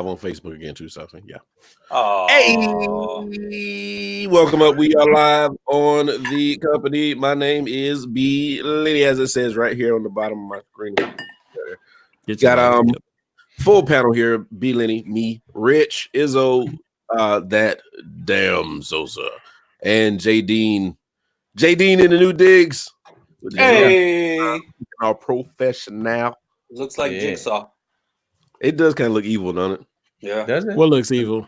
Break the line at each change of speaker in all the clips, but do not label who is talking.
on Facebook again too, so yeah.
Oh,
Hey, welcome up. We are live on the company. My name is B Lenny, as it says right here on the bottom of my screen. Got full panel here. B Lenny, me, Rich, Izzo, that damn Zosa, and J Dean. J Dean in the new digs.
hey,
our professional.
looks like Jigsaw.
It does kind of look evil, doesn't it?
Yeah.
Does it?
What looks evil?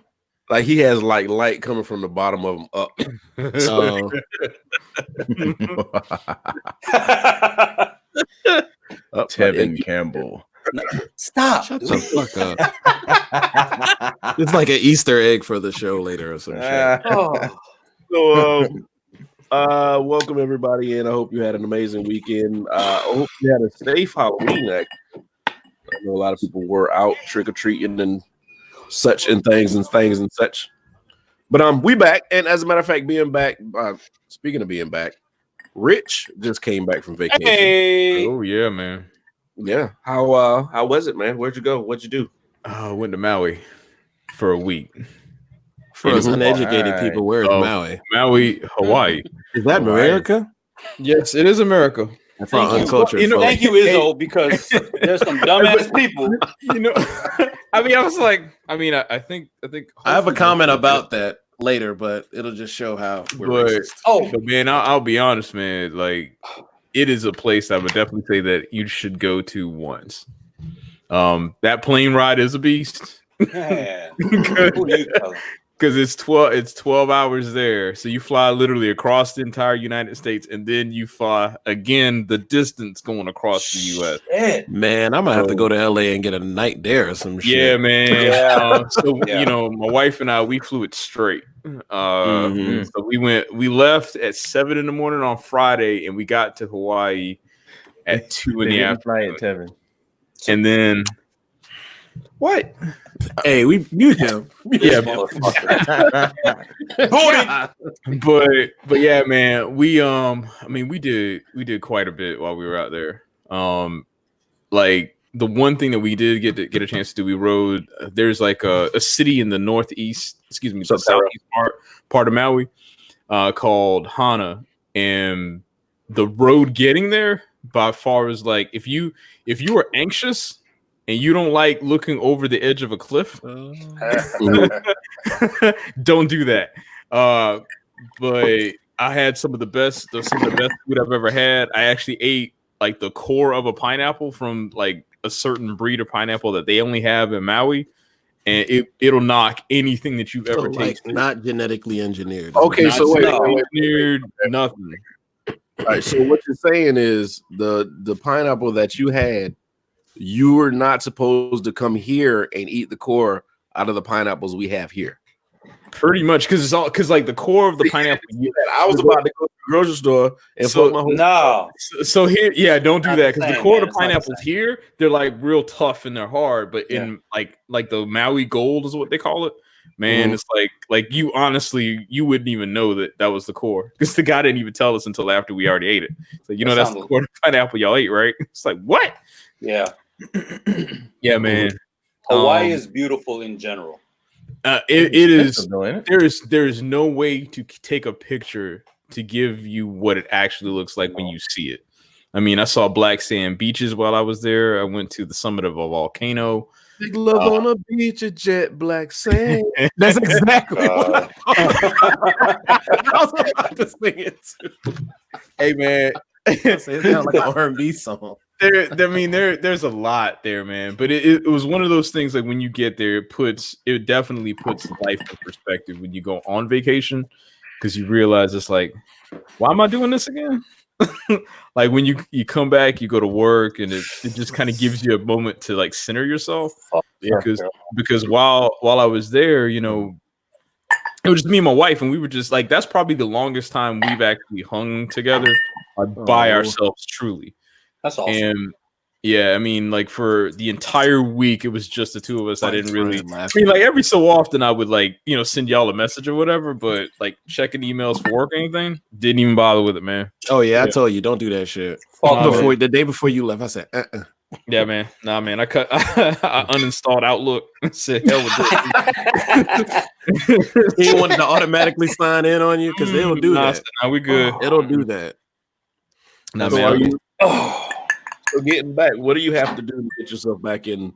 Like he has like light coming from the bottom of him up.
Oh,
Up,
Tevin Campbell.
Stop.
shut the fuck up. It's like an Easter egg for the show later or some shit.
Oh,
So, welcome everybody in. I hope you had an amazing weekend. I hope you had a safe Halloween. I know a lot of people were out trick or treating and such and things and such. But we back, and as a matter of fact, being back. Speaking of being back, Rich just came back from vacation.
hey.
Oh yeah, man.
Yeah, how was it, man? Where'd you go? What'd you do?
I went to Maui for a week.
For us
Mhm.
uneducated
Alright.
people, where is Maui?
Maui, Hawaii.
Is that America?
Yes, it is America.
For uncultured
You know,
folk.
Thank you, Izzo, because there's some dumbass people.
You know, I mean, I was like, I think.
I have a comment about that later, but it'll just show how we're
But-
racist.
Oh,
But man, I'll be honest, man. Like, it is a place I would definitely say that you should go to once. That plane ride is a beast.
man. Who you telling?
Because it's 12 hours there. So you fly literally across the entire United States, and then you fly again the distance going across the US.
Shit.
Man, I'm gonna have to go to LA and get a night there or some shit.
Yeah, man.
Yeah.
So
Yeah.
you know, my wife and I, we flew it straight.
Mhm.
So we left at 7 a.m. on Friday, and we got to Hawaii at 2 in the afternoon.
Tevin.
And then what?
Hey, we mute him.
Yeah,
Motherfucker.
but yeah, man, we did quite a bit while we were out there. Like the one thing that we did get a chance to do, we rode. There's like a city in the southeast part of Maui, called Hana, and the road getting there by far is like if you are anxious and you don't like looking over the edge of a cliff, don't do that. But I had some of the best food I've ever had. I actually ate like the core of a pineapple from like a certain breed of pineapple that they only have in Maui, and it'll knock anything that you've ever
Like
tasted.
not genetically engineered.
Okay,
Not
so wait,
engineered, nothing.
All right, so what you're saying is the pineapple that you had, you were not supposed to come here and eat the core out of the pineapples we have here.
Pretty much because like the core of the pineapple.
I was about to go to the grocery store and
So-
fuck my whole.
No.
So here, yeah, don't do
Not
that
the
because the
same,
core
man.
of the
It's not the
pineapples
same.
here, they're like real tough and they're hard. But in like the Maui Gold is what they call it. Man,
Mhm.
it's like you honestly you wouldn't even know that was the core because the guy didn't even tell us until after we already ate it. So you know
That
that's the
sounds-
core of the pineapple y'all ate, right? It's like what?
Yeah.
Yeah, man.
Hawaii is beautiful in general.
It is.
Expensive though, ain't it?
There is no way to take a picture to give you what it actually looks like when you see it. I mean, I saw black sand beaches while I was there. I went to the summit of a volcano.
Big love on a beach of jet black sand.
That's exactly
God.
I was about to sing it too.
Hey, man.
It sounds like an R&B song.
There's a lot there, man. But it was one of those things like when you get there, it definitely puts life in perspective when you go on vacation because you realize it's like, why am I doing this again? Like when you come back, you go to work, and it just kind of gives you a moment to like center yourself. Because while I was there, you know, it was just me and my wife, and we were just like, that's probably the longest time we've actually hung together by ourselves, truly.
That's awesome.
And yeah, I mean, like for the entire week, it was just the two of us. I didn't really. I mean, like every so often, I would like send y'all a message or whatever, but like checking emails for work or anything, didn't even bother with it, man.
Oh yeah, I told you don't do that shit.
Fuck
Before the day before you left, I said,
Yeah, man. Nah, man. I uninstalled Outlook and said, hell with
it. He wanted to automatically sign in on you because they'll do that.
Nah, we good.
It'll do that.
Nah,
So
man.
So getting back, what do you have to do to get yourself back in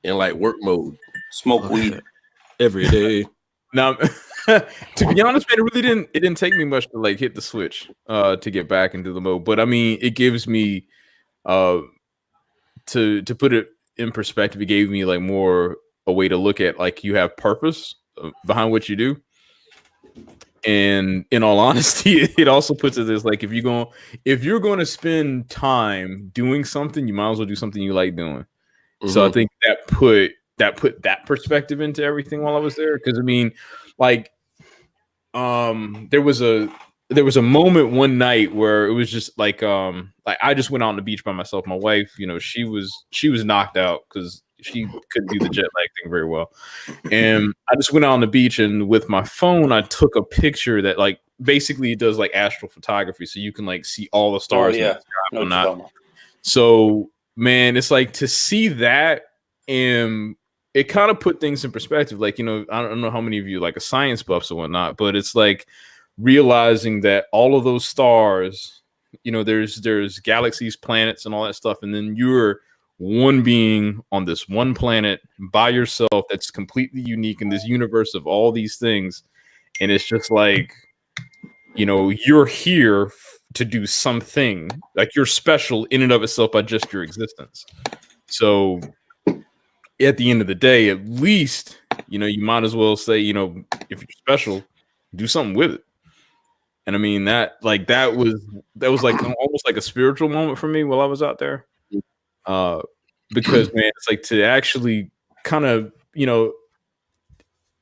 like work mode?
Smoke weed
every day.
Now, to be honest, man, it didn't take me much to like hit the switch to get back into the mode. But I mean, it gives me to put it in perspective, it gave me like more a way to look at like you have purpose behind what you do. And in all honesty, it also puts it as like if you're going to spend time doing something, you might as well do something you like doing. Mm-hmm. So I think that put that perspective into everything while I was there. Because I mean, like, there was a moment one night where it was just like I just went out on the beach by myself. My wife, you know, she was knocked out because she couldn't do the jet lag thing very well. And I just went out on the beach, and with my phone, I took a picture that like basically it does like astrophotography. So you can like see all the stars.
Oh, yeah.
And not. So man, it's like to see that, and it kind of put things in perspective. Like, you know, I don't know how many of you like a science buffs or whatnot, but it's like realizing that all of those stars, you know, there's galaxies, planets, and all that stuff, and then you're one being on this one planet by yourself that's completely unique in this universe of all these things. And it's just like, you know, you're here to do something, like you're special in and of itself by just your existence. So at the end of the day, at least, you know, you might as well say, you know, if you're special, do something with it. And I mean, that was like almost like a spiritual moment for me while I was out there. Because man, it's like to actually kind of, you know,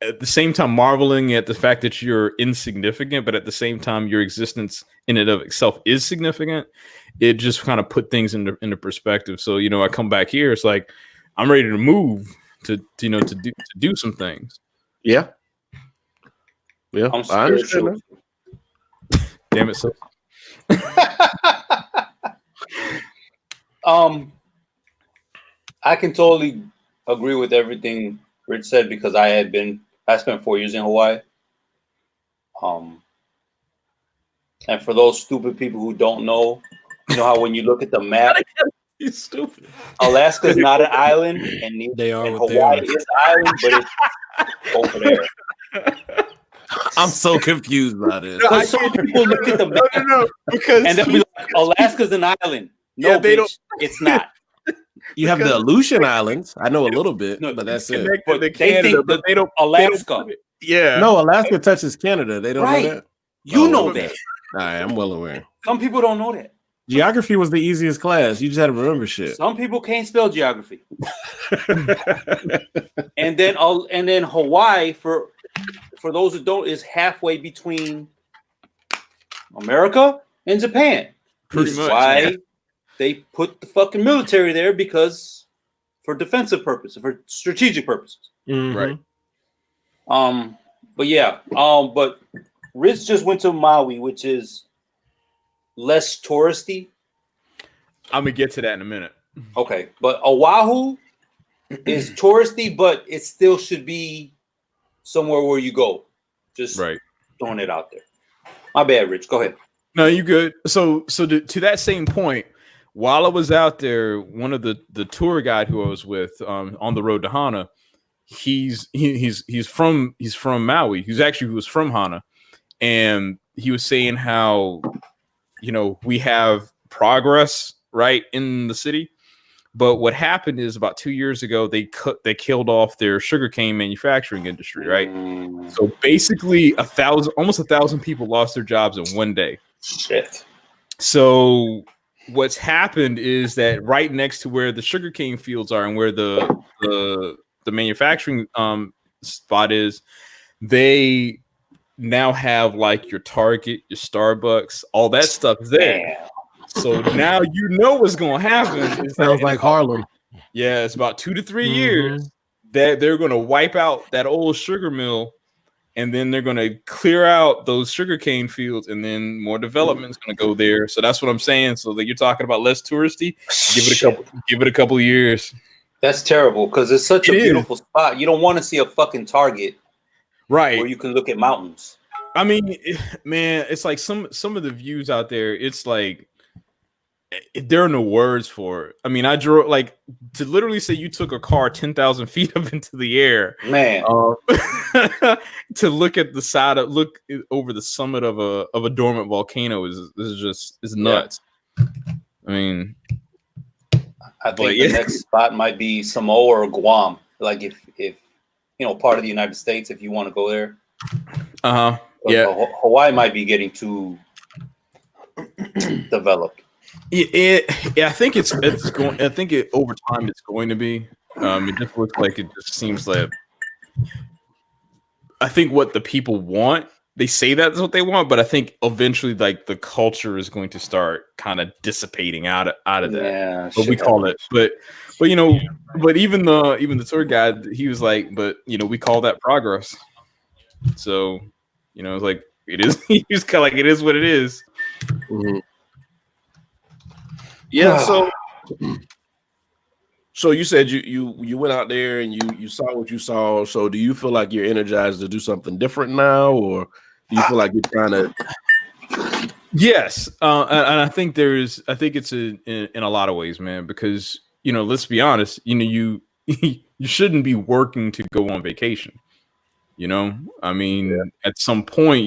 at the same time marveling at the fact that you're insignificant, but at the same time your existence in and of itself is significant. It just kind of put things into perspective. So, you know, I come back here, it's like I'm ready to move to do some things.
Yeah. Yeah. I understand that.
Damn it, so
I can totally agree with everything Rich said because I spent 4 years in Hawaii. And for those stupid people who don't know, you know how when you look at the map,
he's stupid.
Alaska's not an island, and Hawaii is an island, but it's over there.
I'm so confused by this.
So some people look at the map
because
and they'll be like, Alaska's an island. No, yeah, they don't. It's not.
You have the Aleutian Islands. I know a little bit, but that's it.
But they think but they don't. Alaska.
Yeah.
No, Alaska touches Canada. They don't know that.
You know that.
All right, I'm well aware.
Some people don't know that.
Geography was the easiest class. You just had to remember shit.
Some people can't spell geography. and then Hawaii, for those who don't, is halfway between America and Japan.
Pretty much.
Why they put the fucking military there, because for defensive purposes, for strategic purposes.
Mm-hmm. Right.
But yeah. But Rich just went to Maui, which is less touristy.
I'm gonna get to that in a minute.
Okay, but Oahu is touristy, but it still should be somewhere where you go. Just throwing it out there. My bad, Rich. Go ahead.
No, you good. So to that same point, while I was out there, one of the tour guide who I was with on the road to Hana, he's from Maui. He was from Hana, and he was saying how, you know, we have progress right in the city, but what happened is about 2 years ago they killed off their sugarcane manufacturing industry, right? So basically almost 1,000 people lost their jobs in one day.
Shit.
So what's happened is that right next to where the sugarcane fields are and where the manufacturing spot is, they now have like your Target, your Starbucks, all that stuff there.
Damn.
So now you know what's going to happen.
It sounds like Harlem.
Yeah, it's about 2 to 3 years that they're going to wipe out that old sugar mill, and then they're going to clear out those sugarcane fields, and then more development is going to go there. So that's what I'm saying. So that you're talking about less touristy. Give it a couple years.
That's terrible because it's such a beautiful spot. You don't want to see a fucking Target,
right?
Where you can look at mountains.
I mean, man, it's like some of the views out there. It's like there are no words for it. I mean, I drove like to literally say you took a car 10,000 feet up into the air,
man,
to look at the side of look over the summit of a dormant volcano is nuts. Yeah. I mean,
I think the next spot might be Samoa or Guam. Like if part of the United States, if you want to go there.
Yeah,
Hawaii might be getting too developed.
I think it's going. I think over time it's going to be. It just looks like it just seems like. I think what the people want, they say that's what they want, but I think eventually, like the culture is going to start kind of dissipating out of that. Yeah, what we call it, but even the tour guide, he was like, but we call that progress. So, it's like it is. He's kind of like it is what it is.
Mm-hmm. Yeah. So you said you went out there and you saw what you saw. So do you feel like you're energized to do something different now, or do you feel like you're trying to?
Yes, and I think it's in a lot of ways, man. Because let's be honest, you shouldn't be working to go on vacation. I mean, at some point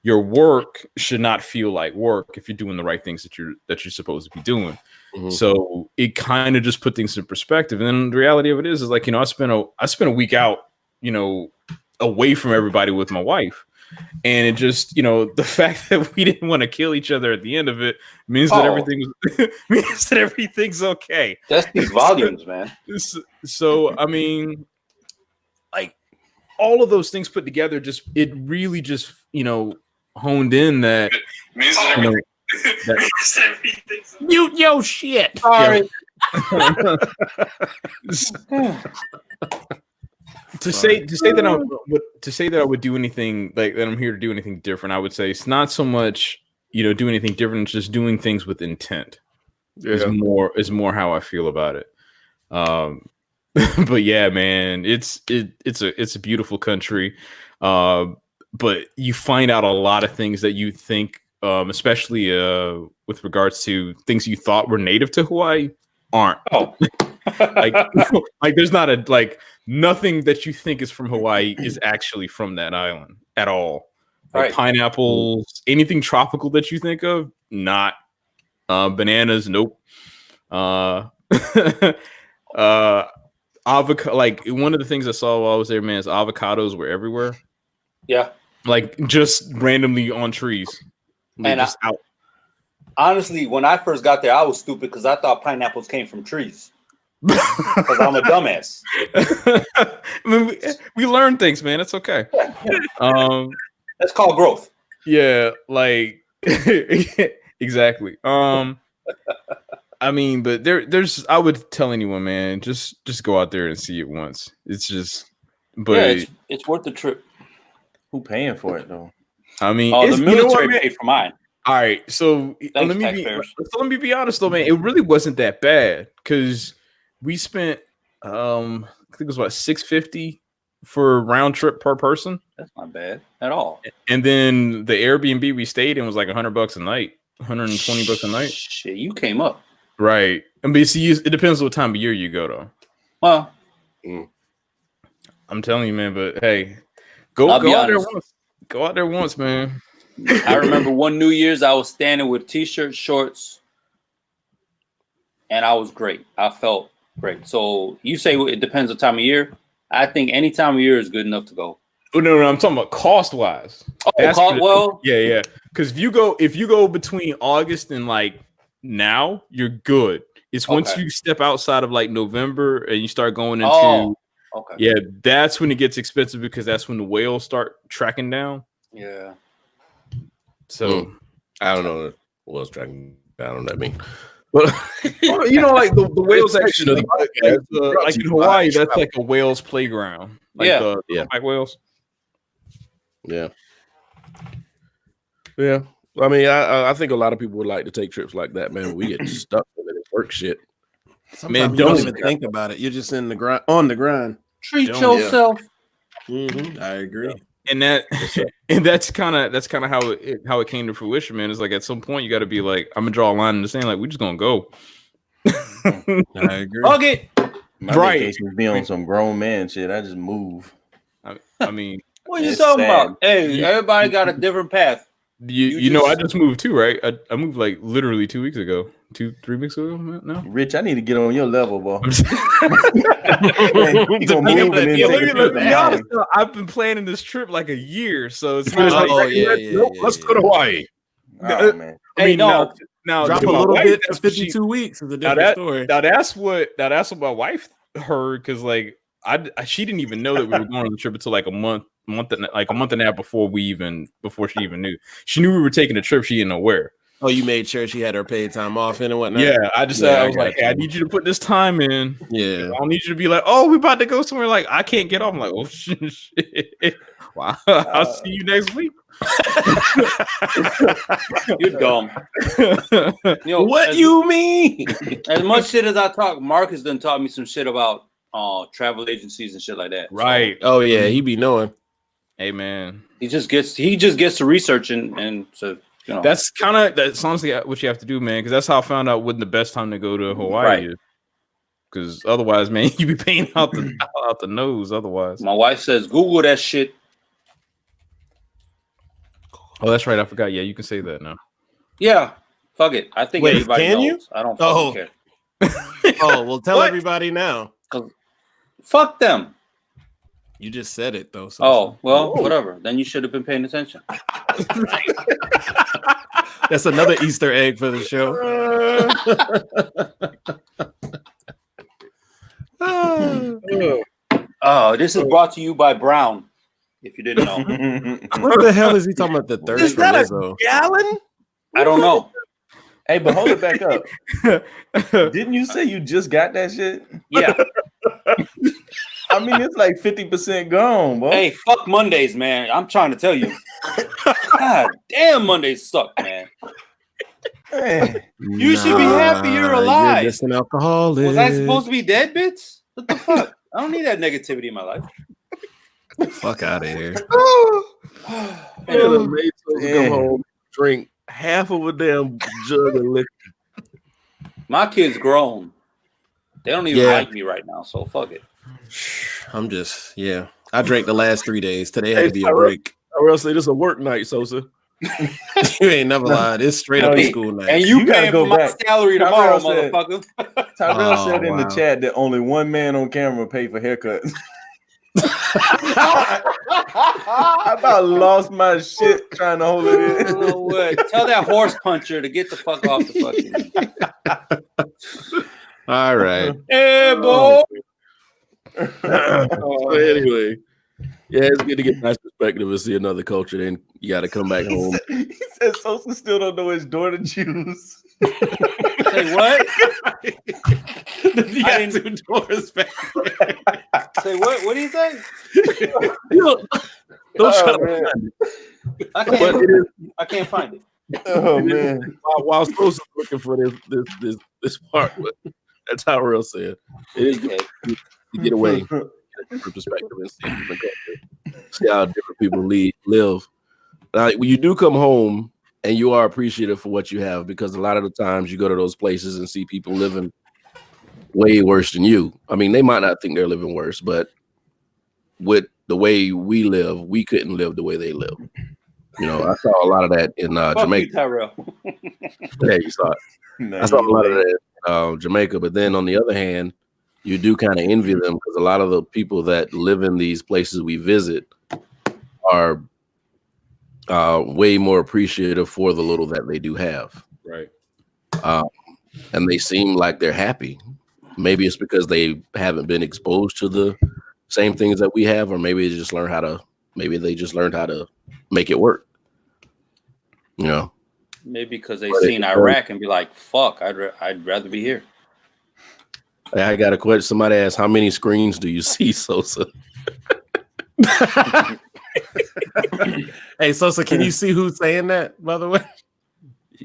your work should not feel like work if you're doing the right things that you're supposed to be doing. Mm-hmm. So it kind of just put things in perspective. And then the reality of it is like, I spent a week out, away from everybody with my wife. And it just, the fact that we didn't want to kill each other at the end of it means that everything's okay.
That speaks volumes, man.
So, I mean, like, all of those things put together, it really just honed in that. Mute your shit. Sorry. To say that I would do anything like that, I'm here to do anything different. I would say it's not so much do anything different. It's just doing things with intent. Is more how I feel about it. But yeah, man, it's a beautiful country, but you find out a lot of things that you think, especially with regards to things you thought were native to Hawaii, aren't. Oh, like there's not nothing that you think is from Hawaii is actually from that island at all. Like right. Pineapples, anything tropical that you think of, not. Bananas, nope. Avocado, like one of the things I saw while I was there, man, is avocados were everywhere.
Yeah,
like just randomly on trees.
And out. Honestly, when I first got there, I was stupid because I thought pineapples came from trees. Because I'm a dumbass.
I mean, we learn things, man. It's okay.
That's called growth.
Yeah, like exactly. I mean, but there's. I would tell anyone, man, just go out there and see it once. It's just, but
it's worth the trip.
Who paying for it though?
I mean,
the military paid for mine.
All right, so let me be honest though, man. It really wasn't that bad because we spent, I think it was about $650 for a round trip per person.
That's not bad at all.
And then the Airbnb we stayed in was like $100 a night, $120 a night.
Shit, you came up.
Right. And but see, it depends on what time of year you go though.
Well,
I'm telling you, man. But hey, go out there once. Go out there once, man.
I remember one New Year's I was standing with t-shirt, shorts, and I was great. I felt great. So you say it depends on time of year. I think any time of year is good enough to go.
Oh, no, I'm talking about cost wise.
Oh,
yeah. Because if you go between August and like now, you're good. It's once you step outside of like November and you start going into that's when it gets expensive because that's when the whales start tracking down.
Yeah.
So I don't know what whales tracking down on that mean.
But like the whales actually like in Hawaii, that's like a whale's playground. Like the black whales.
Yeah. Yeah. I mean, I think a lot of people would like to take trips like that, man. We get stuck with it. Work shit.
Sometimes you don't even think about it. You're just in the grind, on the grind.
Treat yourself.
Mm-hmm. I agree.
And that's kind of how it came to fruition, man. It's like at some point you got to be like, I'm gonna draw a line in the sand. Like, we're just gonna go.
I agree.
Okay.
My vacations be on some grown man shit. I just move.
I mean,
what are you talking about? Hey, everybody got a different path.
You know, I just moved too, right? I moved like literally 2 weeks ago. 3 weeks ago now.
Rich, I need to get on your level, boy.
I've been planning this trip like a year, so it's
not let's go to Hawaii.
Oh, man.
I mean, now
drop a little bit for 52 weeks is a different story.
Now that's what my wife heard, because like she didn't even know that we were going on the trip until like a month and a half before she even knew. She knew we were taking a trip. She didn't know where.
Oh, you made sure she had her paid time off in and whatnot?
Yeah, I was like, hey, I need you to put this time in.
Yeah.
I don't need you to be like, oh, we about to go somewhere. Like, I can't get off. I'm like, oh, shit. Wow. I'll see you next week.
You're dumb.
What you mean?
As much shit as I talk, Marcus done taught me some shit about travel agencies and shit like that.
Right.
Oh, yeah, he be knowing.
Hey, man.
He just gets to research and so, you know.
That's honestly what you have to do, man, because that's how I found out when the best time to go to Hawaii is. Because otherwise, man, you be paying out the nose otherwise.
My wife says, Google that shit.
Oh, that's right. I forgot. Yeah, you can say that now.
Yeah. Fuck it. I think everybody knows.
You?
I don't fucking care.
Oh, well, tell everybody now.
Fuck them.
You just said it, though. So
oh, well, whatever. Then you should have been paying attention.
That's another Easter egg for the show.
Oh, this is brought to you by Brown. If you didn't know.
What the hell is he talking about? The third
Is that
Lizzo?
a gallon?
I don't know.
Hey, but hold it back up. Didn't you say you just got that shit?
Yeah.
I mean, it's like 50% gone, bro.
Hey, fuck Mondays, man. I'm trying to tell you. God damn, Mondays suck, man.
Hey.
You should be happy you're alive.
You're just an alcoholic.
Was I supposed to be dead, bitch? What the fuck? I don't need that negativity in my life.
Fuck out of here.
Come home, drink half of a damn jug of liquor.
My kid's grown. They don't even like me right now, so fuck it.
I'm just, I drank the last 3 days. Today had to be a break.
I will say this is a work night, Sosa.
You ain't never lied. It's straight up a school night.
And you paying for my salary tomorrow, motherfucker.
Tyrell said in the chat that only one man on camera paid for haircuts. I about lost my shit trying to hold it in.
Tell that horse puncher to get the fuck off the fucking.
All right.
Hey, boy.
So anyway, it's good to get a nice perspective and see another culture. Then you got to come back home.
He said Sosa still don't know his door to choose.
Say what?
You got 2 doors back.
Say what? What do you say?
Don't try to find it.
I can't find it.
Oh man!
While Sosa looking for this part, that's how Tyrell said it is good to get away, get a different perspective, and see different culture, see how different people live. When you do come home, and you are appreciative for what you have, because a lot of the times you go to those places and see people living way worse than you. I mean, they might not think they're living worse, but with the way we live, we couldn't live the way they live. You know, I saw a lot of that in Jamaica.
Tyrell.
Yeah, you saw it. I saw a lot of that in Jamaica, but then on the other hand, you do kind of envy them, because a lot of the people that live in these places we visit are way more appreciative for the little that they do have.
Right.
And they seem like they're happy. Maybe it's because they haven't been exposed to the same things that we have, or maybe they just learned how to make it work. You know,
maybe because they've seen Iraq and be like, "Fuck, I'd rather be here."
I got a question. Somebody asked, "How many screens do you see, Sosa?"
Hey, Sosa, can you see who's saying that? By the way,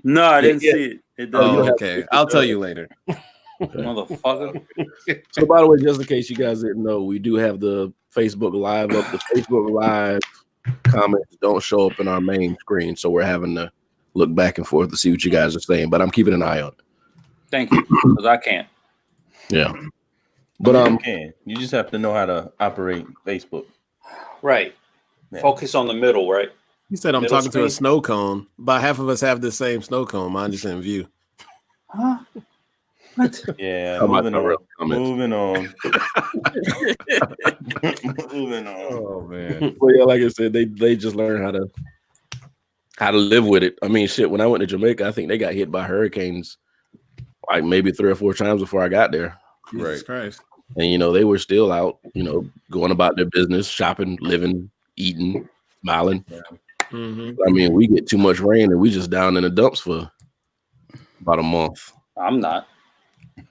No, I didn't see it. It doesn't.
okay. I'll tell you later.
Motherfucker.
So, by the way, just in case you guys didn't know, we do have the Facebook Live up. The Facebook Live comments don't show up in our main screen, so we're having to look back and forth to see what you guys are saying. But I'm keeping an eye on it.
Thank you, because I can't.
Yeah, but
you can. You just have to know how to operate Facebook.
Right.
Yeah.
Focus on the middle, right?
He said I'm
Middle
talking to a
screen?
snow cone. About half of us have the same snow cone. Mine just in view.
Huh? What?
Yeah,
How about
moving
the
on.
real comments?
Moving on. Moving on.
Oh man.
Well, yeah, like I said, they just learn how to live with it. I mean, shit. When I went to Jamaica, I think they got hit by hurricanes like maybe 3 or 4 times before I got there.
Jesus Christ.
And they were still out, going about their business, shopping, living, eating, smiling.
Mm-hmm.
I mean, we get too much rain and we just down in the dumps for about a month.
I'm not.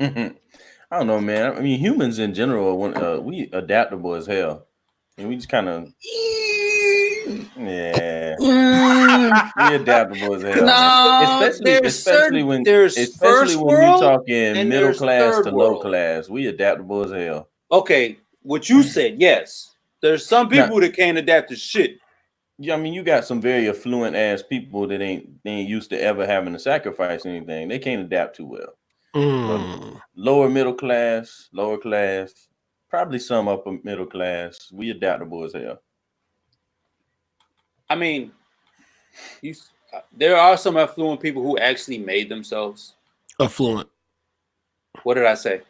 I don't know, man. I mean, humans in general, we adaptable as hell, and we just kind of, yeah, we adaptable as hell.
No,
especially when
first
you're
world
talking
and
middle
there's
class
third
to low
world.
class. We adaptable as hell.
Okay, what you said, yes. There's some people that can't adapt to shit.
Yeah, I mean, you got some very affluent ass people that ain't used to ever having to sacrifice anything. They can't adapt too well. Lower middle class, lower class, probably some upper middle class. We adaptable as hell.
I mean, there are some affluent people who actually made themselves.
Affluent.
What did I say?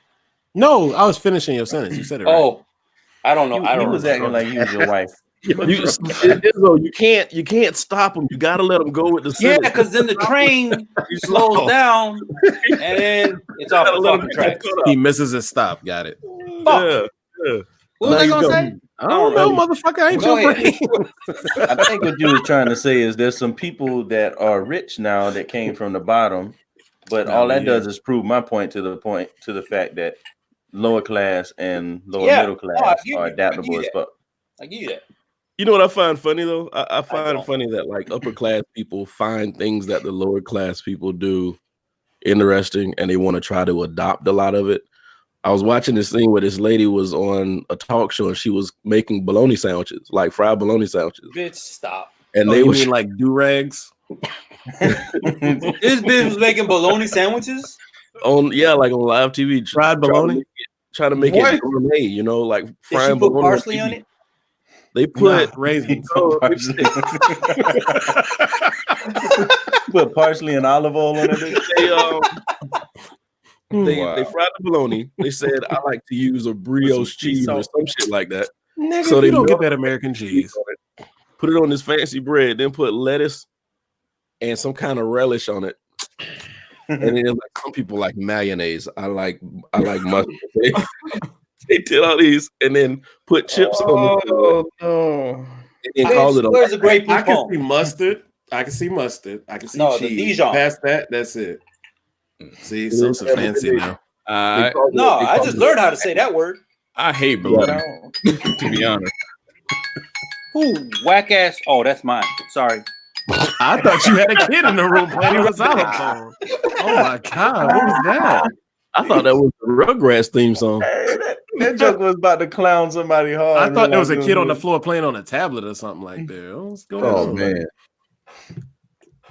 No, I was finishing your sentence. You said it right.
Oh, I don't know.
He was acting like he was your wife.
You can't stop them. You got to let them go with the
Yeah,
sentence.
because then the train slows down and then it's off the fucking tracks.
He misses his stop. Got it.
Fuck. What was I gonna say?
I don't know, motherfucker. I ain't
Go
your
ahead.
brain.
I think what you were trying to say is there's some people that are rich now that came from the bottom, but all that does is prove my point to the fact that lower class and lower middle class are adaptable as fuck.
I give you that.
You know what I find funny though? I find it funny that like upper class people find things that the lower class people do interesting and they want to try to adopt a lot of it. I was watching this thing where this lady was on a talk show and she was making bologna sandwiches, like fried bologna sandwiches.
Bitch, stop.
And
They
they were
mean like do-rags?
This bitch was making bologna sandwiches?
on live TV.
Fried bologna?
Trying to make it gourmet, like
Did
frying
she put
bologna
parsley
on
on
TV.
it?
They put
raisins.
Put parsley and olive oil on it.
They fried the bologna. They said I like to use a brioche cheese or some shit like that.
Nigga,
So
they
they
don't get
melt
that American cheese.
Put it on this fancy bread, then put lettuce and some kind of relish on it. And then like some people like mayonnaise. I like mustard. They did all these and then put chips on the
no.
and then call it
Where's the great
I can
poupon?
see mustard. I can see mustard. I can see
No, the
cheese.
Dijon.
Past that, that's it. See, so fancy now.
No, I just learned how to say that word.
I hate bologna, to be honest.
Who whack ass? Oh, that's mine. Sorry.
I thought you had a kid in the room playing with xylophone. Oh my god, what was that?
I thought that was the Rugrats theme song.
That joke was about to clown somebody hard.
I thought there was a kid on the floor playing on a tablet or something like that. What's going on?
Man.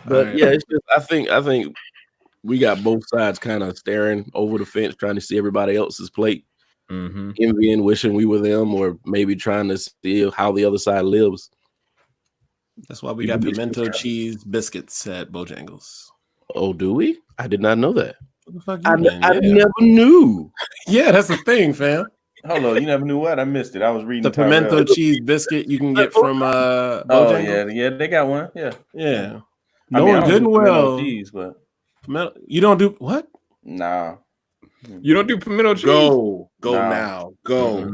But
Right.
yeah, it's just I think we got both sides kind of staring over the fence, trying to see everybody else's plate, envying, wishing we were them, or maybe trying to see how the other side lives.
That's why we got pimento cheese biscuits at Bojangles.
Oh, do we? I did not know that.
What the fuck
I
you
never knew.
Yeah, that's the thing, fam.
Hold on, you never knew what? I missed it. I was reading
The pimento cheese biscuit you can get from Bojangles.
Oh yeah, they got one. Yeah.
No one good and well.
Cheese, but
you don't do what?
Nah.
You don't do pimento cheese?
Go
Nah.
now. Go.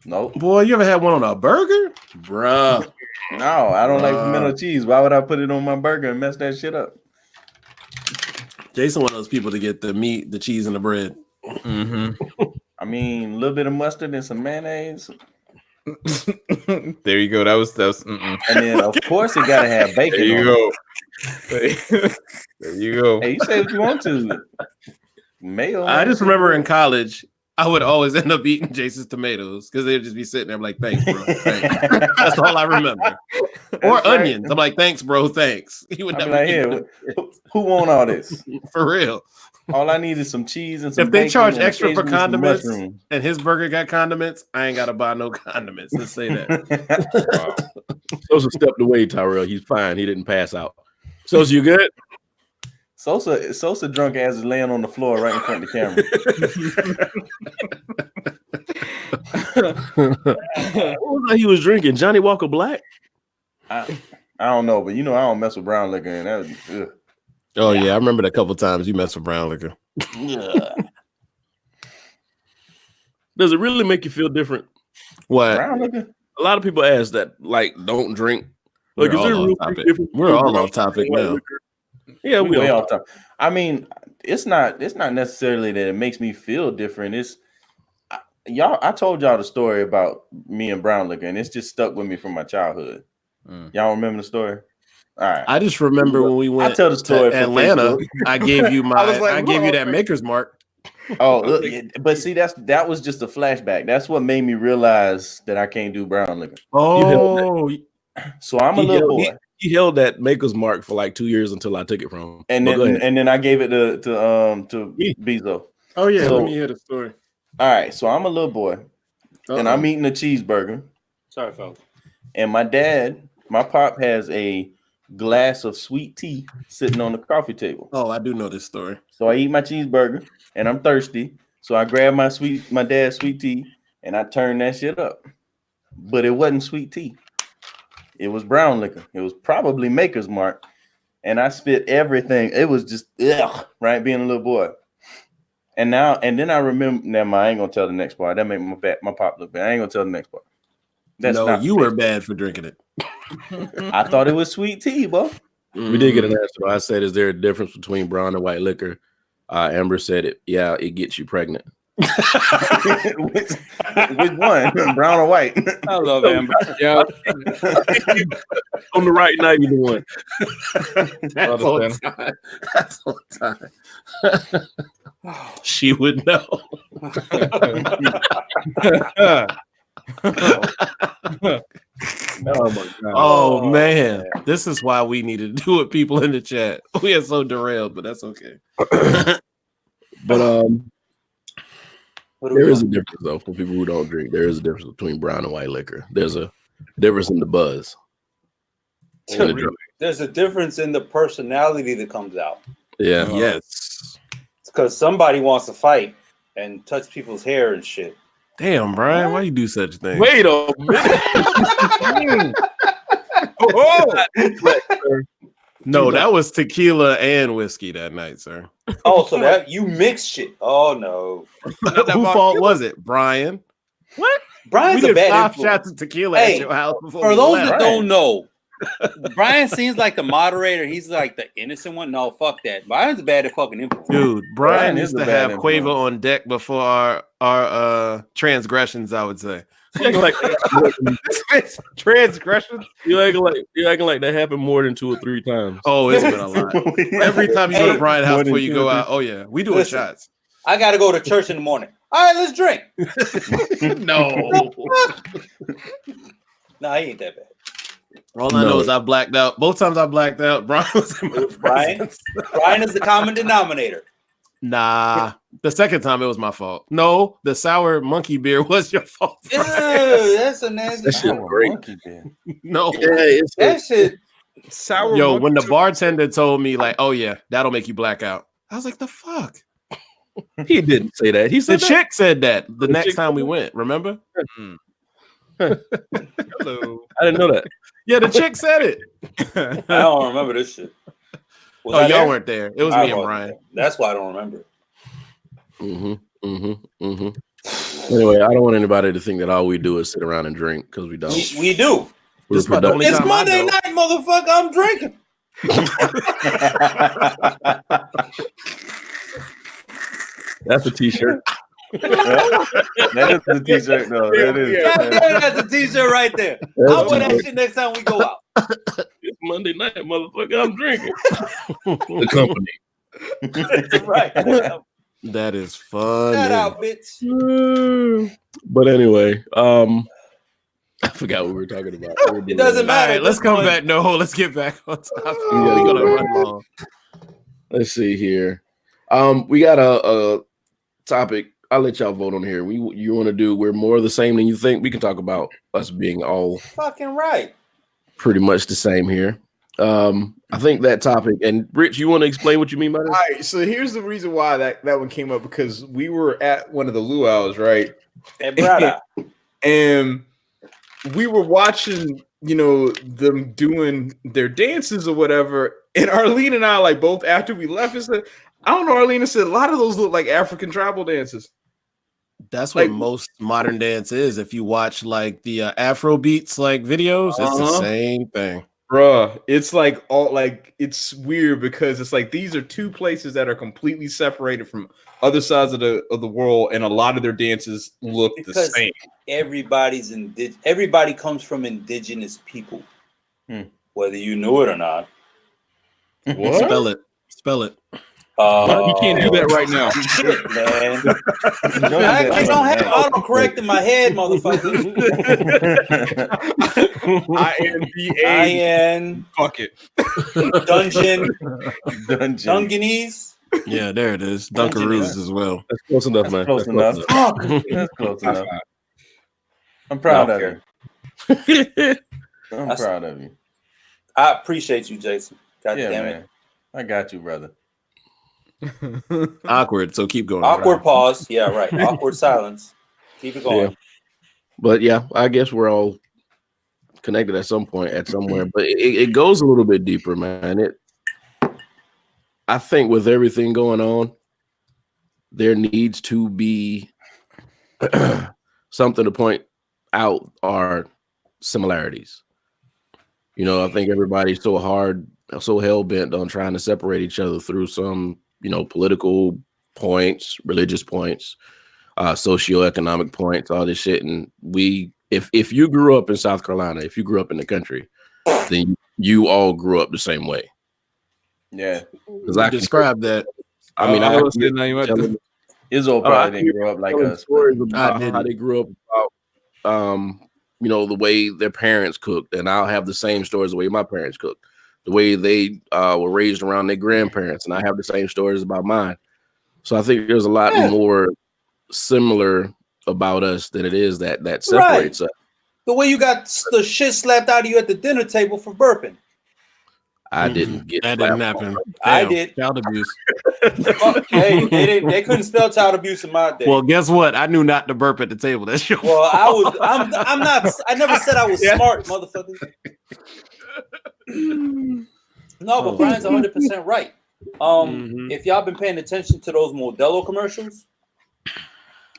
Nope.
Boy, you ever had one on a burger? Bruh.
No, I don't like pimento cheese. Why would I put it on my burger and mess that shit up?
Jason, one of those people to get the meat, the cheese, and the bread.
I mean, a little bit of mustard and some mayonnaise.
There you go. That was.
And then of course it gotta have bacon.
There you go. There you go.
Hey, you say what you want to. Mayo.
I just remember in college, I would always end up eating Jason's tomatoes because they'd just be sitting there. I'm like, thanks, bro. Thanks. That's all I remember. Or
right.
onions. I'm like, thanks, bro. Thanks. He would
I'm
never
like, here, who want all this?
for real.
All I need is some cheese and some.
If they
bacon
charge
and
extra for
occasionally some
condiments
mushrooms.
and his burger got condiments, I ain't gotta buy no condiments. Let's say that.
Wow.
Sosa stepped away, Tyrell. He's fine. He didn't pass out. Sosa, you good?
Sosa drunk ass is laying on the floor right in front of the camera.
What was that he was drinking? Johnny Walker Black?
I don't know, but I don't mess with brown liquor, and that was ugh.
Oh yeah, I remember that a couple times you messed with brown liquor. Does it really make you feel different? What?
Brown liquor?
A lot of people ask that, like, don't drink. Like,
We're
is there
all
real
off topic.
difference
We're
between
all
brown
off topic
and white
now.
liquor? Yeah,
We
we
way
all.
off top. I mean, it's not necessarily that it makes me feel different. I told y'all the story about me and brown liquor, and it's just stuck with me from my childhood. Y'all remember the story? All right.
I just remember when we went
tell the story
to
for
Atlanta.
Facebook.
I gave you my,
I was like,
I gave you that Maker's Mark.
Oh, look, but see, that was just a flashback. That's what made me realize that I can't do brown liquor.
Oh,
So I'm a little boy,
he held that Maker's Mark for like 2 years until I took it from him.
and
But go ahead.
then I gave it to Bezo.
Oh yeah,
So-
let me hear the story.
All right, so I'm a little boy, and I'm eating a cheeseburger,
Sorry, folks.
and my pop has a glass of sweet tea sitting on the coffee table.
Oh, I do know this story.
So I eat my cheeseburger, and I'm thirsty, so I grab my dad's sweet tea, and I turn that shit up. But it wasn't sweet tea. It was brown liquor. It was probably Maker's Mark, and I spit everything. It was just right, being a little boy. And then I remember. Now, I ain't gonna tell the next part. That made my pop look bad. I ain't gonna tell the next part.
No,
not
you were bad for drinking it.
I thought it was sweet tea, bro.
We did get an answer. Though. I said, "Is there a difference between brown and white liquor?" Amber said, "It. Yeah, it gets you pregnant."
which one, brown or white?
I love Amber. Yeah.
On the right, not either one.
That's on
time. That's on time. She would know.
Oh my god!
Oh man, this is why we need to do it. People in the chat, we are so derailed, but that's okay. But there is a difference though for people who don't drink. There is a difference between brown and white liquor. There's a difference in the buzz.
There's a difference in the personality that comes out.
Yeah.
Yes.
It's because somebody wants to fight and touch people's hair and shit.
Damn, Brian, why you do such a thing?
Wait a minute.
No, that was tequila and whiskey that night, sir.
Oh, so that you mixed shit. Oh no.
Whose fault was it, Brian? What?
Brian's
We
a
did
bad
5
influence.
shots of tequila at your house before
For
we
those
left.
that don't know, Brian seems like the moderator. He's like the innocent one. No, fuck that. Brian's a bad fucking influence.
Dude, Brian
Brian
used
is
to
a bad
have Quavo
influence.
on deck before our transgressions, I would say. You acting like
Transgression.
you acting like that happened more than 2 or 3 times. Oh, it's been a lot.
Every
Every time you go to Brian's house
more than
before you
2 or
go
3.
out, oh yeah, we doing
Listen.
shots.
I gotta go to church in the morning. All right, let's drink.
No.
Nah, he ain't that bad.
All I know is I blacked out. Both times I blacked out, Brian was in my
Brian?
presence.
Brian is the common denominator.
Nah, the second time it was my fault. No, the sour monkey beer was your fault.
Ew, that's a nasty.
That shit
Oh,
great.
monkey bear.
No.
That shit.
Sour.
Yo,
monkey
when the
too.
bartender told me, like, oh yeah, that'll make you black out. I was like, the fuck? He didn't say that. He said the chick said that the next
chick
time we
said
went. Remember?
Hello.
I didn't know that. Yeah, the chick said it.
I don't remember this shit. Was
Oh,
I
y'all
there?
weren't there. It was
I
me and
wasn't
Brian.
there. That's why I don't remember.
Anyway, I don't want anybody to think that all we do is sit around and drink because we don't.
We do.
We're This is about the only
It's
time I
Monday
don't.
night, motherfucker. I'm drinking.
That's a t-shirt.
That is the t-shirt, though. That is.
God damn, that's a t-shirt right there. I'll wear that shit next time we go out.
It's Monday night, motherfucker. I'm drinking. The company.
Right.
That is fun.
Shout out, bitch.
But anyway, I forgot what we were talking about.
It doesn't matter.
All right, let's come back. No, let's get back on topic. We're gonna run long.
Let's see here. We got a topic. I'll let y'all vote on here. You want to do? We're more of the same than you think. We can talk about us being all
fucking right.
Pretty much the same here. I think that topic. And Rich, you want to explain what you mean by that?
All right. So here's the reason why that one came up, because we were at one of the luau's, right?
Hey, brother.
And we were watching, them doing their dances or whatever. And Arlene and I, like, both after we left, said, I don't know, Arlene said a lot of those look like African tribal dances.
That's what most modern dance is. If you watch like the Afro beats like videos, it's the same thing.
Bruh, it's like it's weird because it's like these are two places that are completely separated from other sides of the world, and a lot of their dances look the same.
Everybody comes from indigenous people, whether you know it or not.
What?
Spell it.
You can't do that right now.
Shit, man. I don't have autocorrect in my head, motherfucker. IN.
Fuck it.
Dungenese.
Yeah, there it is. Dunkaroos as well.
That's close enough, man.
Close enough. That's close enough. I'm proud of you. I'm proud of you.
I appreciate you, Jason. God damn it.
Man. I got you, brother.
Awkward, so keep going.
Awkward pause. Yeah, right. Awkward silence. Keep it going.
Yeah. But yeah, I guess we're all connected at some point, at somewhere. But it goes a little bit deeper, man. I think with everything going on, there needs to be something to point out our similarities. I think everybody's so hell bent on trying to separate each other through some, political points, religious points, socioeconomic points, all this shit. And if you grew up in South Carolina, if you grew up in the country, then you all grew up the same way.
Yeah.
Because I
describe that.
I mean,
Izzo probably didn't grow up like us.
Stories about how they grew up, about, the way their parents cooked, and I'll have the same stories the way my parents cooked, the way they were raised around their grandparents, and I have the same stories about mine. So I think there's a lot more similar about us than it is that separates us.
The way you got the shit slapped out of you at the dinner table for burping.
I didn't get
that. Didn't happen.
I did.
Child abuse.
Hey, they couldn't spell child abuse in my day.
Well, guess what? I knew not to burp at the table. That's your
Well, I'm not. I never said I was smart, motherfucker. No, but Brian's 100% right. If y'all been paying attention to those Modelo commercials,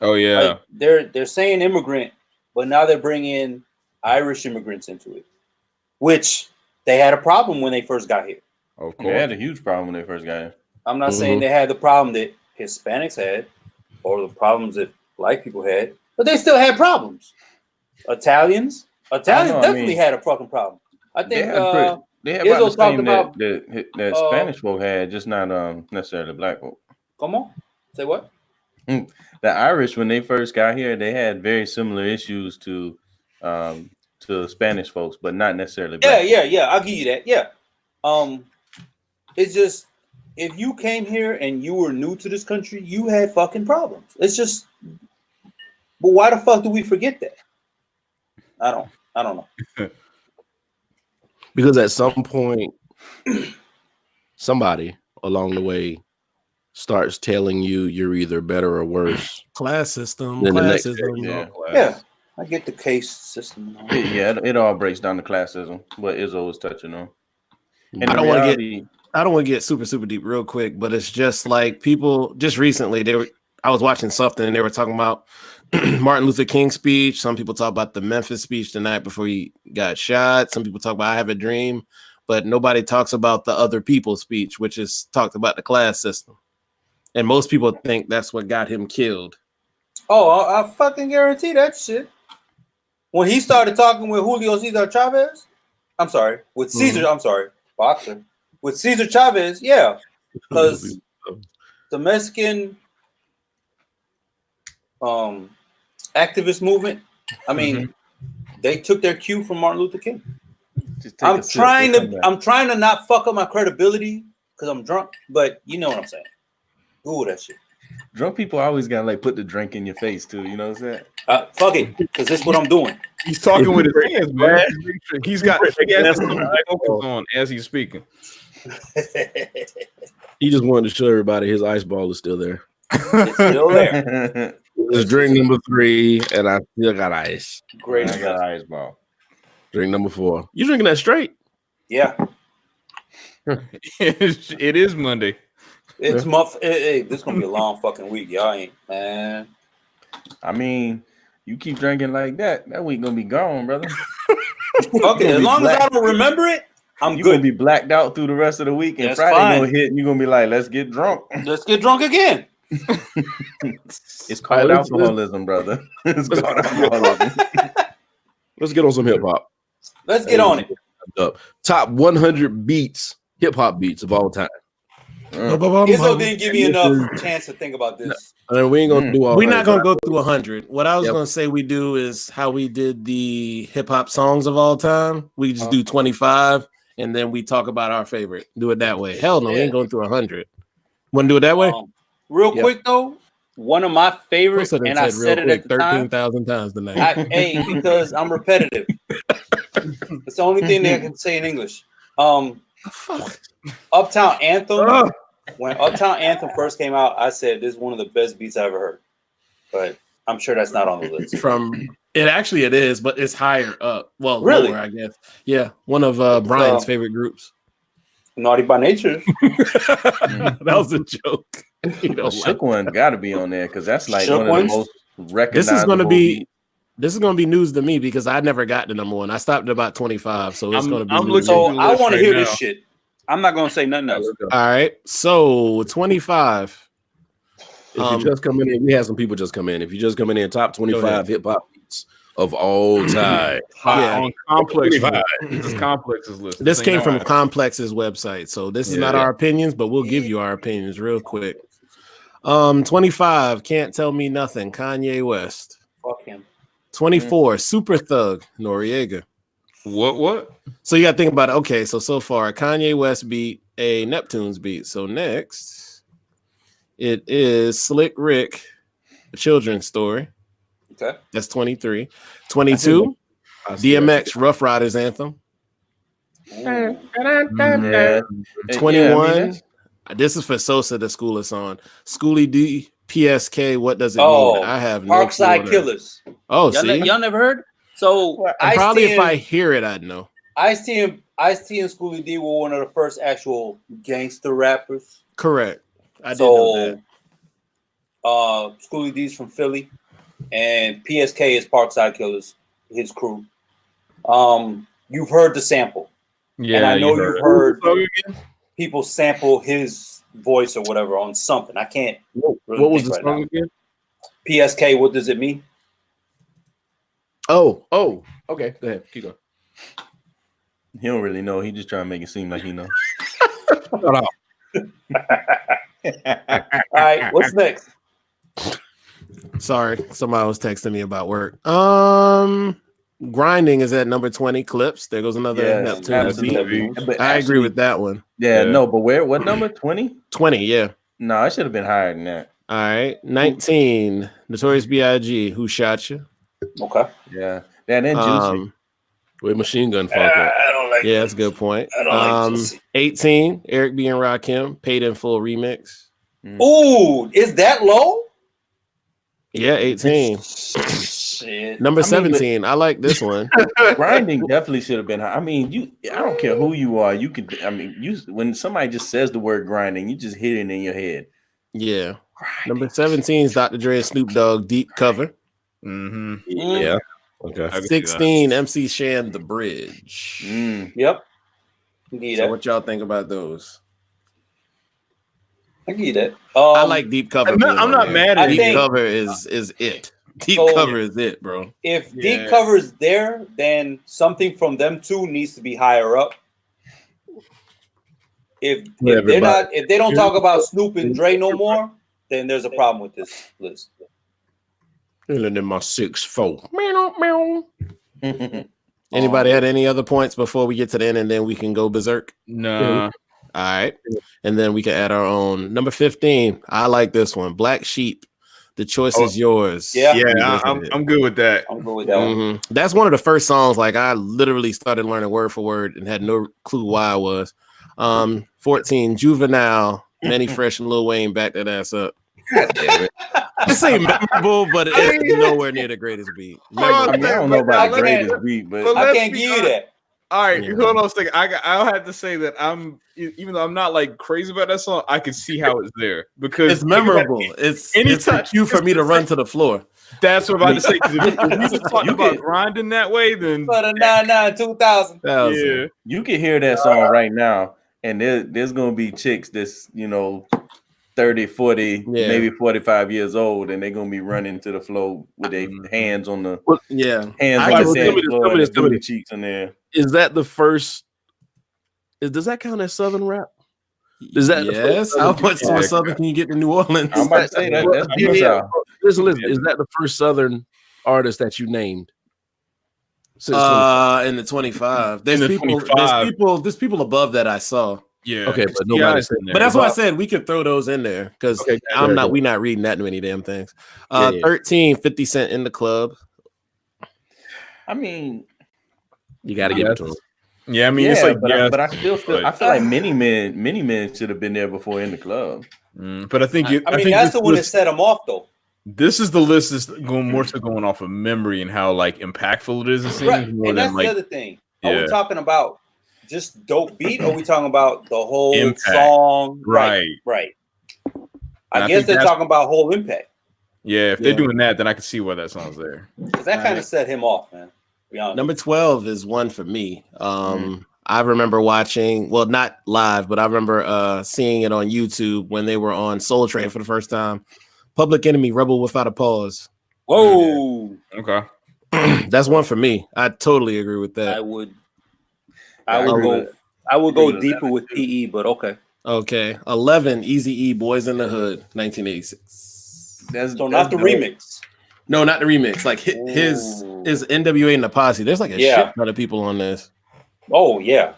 oh yeah,
like they're saying immigrant, but now they're bringing Irish immigrants into it, which they had a problem when they first got here.
Of course,
they had a huge problem when they first got here.
I'm not saying they had the problem that Hispanics had, or the problems that Black people had, but they still had problems. Italians definitely had a fucking problem. I think
they had about the same that Spanish folk had, just not necessarily Black folk.
Come on, say what?
The Irish, when they first got here, they had very similar issues to Spanish folks, but not necessarily Black folk.
Yeah. I'll give you that. Yeah. It's just if you came here and you were new to this country, you had fucking problems. It's just, but why the fuck do we forget that? I don't know.
Because at some point, somebody along the way starts telling you you're either better or worse.
Class system.
Yeah. I get the case system.
Yeah, it all breaks down to classism. What Izzo was touching on. And
I don't want to get super, super deep real quick, but it's just like people just recently I was watching something and they were talking about Martin Luther King's speech. Some people talk about the Memphis speech the night before he got shot. Some people talk about I Have a Dream, but nobody talks about the other people's speech, which is talked about the class system. And most people think that's what got him killed.
Oh, I fucking guarantee that shit. When he started talking with Julio Cesar Chavez, I'm sorry, with Caesar, I'm sorry, boxer, with Cesar Chavez, yeah, because the Mexican activist movement, I mean, they took their cue from Martin Luther King. I'm trying to not fuck up my credibility because I'm drunk, but you know what I'm saying. Google that shit.
Drunk people always gotta like put the drink in your face too. You know what I'm saying?
Fuck it, because this is what I'm doing.
He's talking with his hands, man. He has some focus on as he's speaking.
He just wanted to show everybody his ice ball is still there.
It's still there.
It's drink number 3, and I still got ice.
Great.
I got ice ball.
Drink number 4. You drinking that straight?
Yeah.
It is Monday.
It's hey, this is gonna be a long fucking week, y'all ain't, man.
I mean, you keep drinking like that week gonna be gone, brother.
Fuck it, as long as I don't remember it, I'm
you
good.
Gonna be blacked out through the rest of the week, and
That's
Friday
fine.
gonna hit, and you're gonna be like, "Let's get drunk."
Let's get drunk again.
It's called alcoholism, brother. It's called alcoholism.
Let's get on some hip hop.
Let's get on it.
Top 100 beats, hip hop beats of all time.
Izzo didn't give me enough chance to think about this.
And we ain't gonna do all.
We're not gonna go through 100. What I was gonna say we do is how we did the hip hop songs of all time. We just do 25, and then we talk about our favorite. Do it that way. Hell no, we ain't going through 100. Want to do it that way?
Real quick though, one of my favorites, and I said it at the
13,000 times tonight.
Because I'm repetitive. It's the only thing that I can say in English. Uptown Anthem. When Uptown Anthem first came out, I said this is one of the best beats I ever heard. But I'm sure that's not on the list.
It is, but it's higher up. Well,
really?
Lower, I guess. Yeah, one of Brian's favorite groups.
Naughty by Nature.
That was a joke.
The Shook one got to be on there because that's like Shook one of the most recognizable.
This is gonna be news to me because I never got to number 1. I stopped at about 25, so it's gonna be.
News. So I want to hear this shit. I'm not gonna say nothing else.
All right, so 25.
If you just come in, we had some people just come in. If you just come in top 25 hip hop beats of all time,
on Complex. This is Complex's list.
This came from Complex's website, so this is not our opinions, but we'll give you our opinions real quick. 25, Can't Tell Me Nothing, Kanye West.
Fuck him.
24, Super Thug, Noriega.
What?
So you got to think about it. Okay, so far, Kanye West beat a Neptunes beat. So next, it is Slick Rick, A Children's Story.
Okay.
That's 23. 22, DMX, Rough Riders Anthem. 21, this is for Sosa, the School is on. Schoolie D, PSK, What Does It Mean? I have no
Parkside Killers.
Oh,
y'all never heard? So
probably if I hear it, I'd know.
Ice-T and Schoolie D were one of the first actual gangster rappers.
Correct. I did know
that. Schoolie D's from Philly, and PSK is Parkside Killers, his crew. You've heard the sample.
Yeah,
and I know you've heard people sample his voice or whatever on something. I can't.
What was the song again?
PSK, What Does It Mean?
Oh, okay. Go ahead. Keep going.
He don't really know. He just trying to make it seem like he knows.
All right, what's next?
Sorry, somebody was texting me about work. Grinding is at number 20. Clips. There goes another Neptune beat. I agree with that one.
Yeah, no, but what number? 20?
20, yeah.
No, it should have been higher than that.
All right. 19. Notorious B.I.G. Who Shot You?
Okay.
Yeah. That and Juicy.
With Machine Gun Funk.
I don't like
that's a good point.
I don't like Juicy.
18. Eric B. and Rakim. Paid in Full remix.
Ooh, is that low?
Yeah, 18.
Shit.
Number 17. I like this one.
Grinding definitely should have been high. I mean, I don't care who you are. You could. I mean, when somebody just says the word grinding, you just hit it in your head.
Yeah. Grinding. Number 17 is Dr. Dre and Snoop Dogg, Deep Cover.
Mm-hmm.
Yeah. Okay.
16, MC Shan, The Bridge.
Yep. Indeed.
So what y'all think about those?
I get that.
I like Deep Cover.
I'm not mad at
Deep
it.
Cover is it. Deep Cover is it, bro.
If Deep Cover is there, then something from them two needs to be higher up. If they don't talk about Snoop and Dre no more, then there's a problem with this list.
Feeling in my 6'4". Meow, meow.
Anybody had any other points before we get to the end, and then we can go berserk?
No.
All right, and then we can add our own. Number 15. I like this one. Black Sheep. The choice is yours.
Yeah, I'm good with that.
I'm good with that one.
That's one of the first songs. Like I literally started learning word for word and had no clue why I was. 14. Juvenile. Manny Fresh and Lil Wayne back that ass up.
God damn it.
This ain't memorable, but it's nowhere near the greatest beat.
I mean, I don't know about the greatest beat, but
I can't give you that.
All right, hold on a second. I'll have to say that even though I'm not like crazy about that song, I can see how it's there because
it's memorable. It's a cue for me to run to the floor.
That's what I'm about to say. If you talk about grinding that way, then
for the 99 2000.
Yeah,
you can hear that song right now, and there's gonna be chicks that's 30, 40, maybe 45 years old, and they're gonna be running to the floor with their hands on the hands on the sand floor and booty cheeks in there.
Is that the first? Does that count as Southern rap? Is that
yes? How much more Southern can you get in New Orleans?
I'm about to say that. That's
listen. Is that the first Southern artist that you named?
In the 25. There's people above that I saw.
Yeah.
Okay, but nobody's in there.
But that's why I said we could throw those in there because we're not reading that many damn things. 13, 50 Cent in the Club.
I mean,
you got to give it to him.
Yeah, I mean, it's like,
but I still feel like many men should have been there before In the Club.
But I think
that's the one that set him off though.
This is the list that's going more so going off of memory and how like impactful it is. It seems
right. And that's the other thing. Are we talking about just dope beat, or are we talking about the whole song? Right. I guess they're talking about whole impact.
Yeah, if they're doing that, then I can see why that song's there.
Because that kind of set him off, man.
Number 12 is one for me. I remember watching, well, not live, but I remember seeing it on YouTube when they were on Soul Train for the first time. Public Enemy, Rebel Without a Pause.
Whoa.
Okay.
That's one for me. I totally agree with that.
I would go deeper with PE, but okay.
Okay. 11, Eazy-E, Boys in the Hood, 1986.
That's not the remix.
No, not the remix. Like his NWA and the Posse. There's like a shit ton of people on this.
Oh yeah.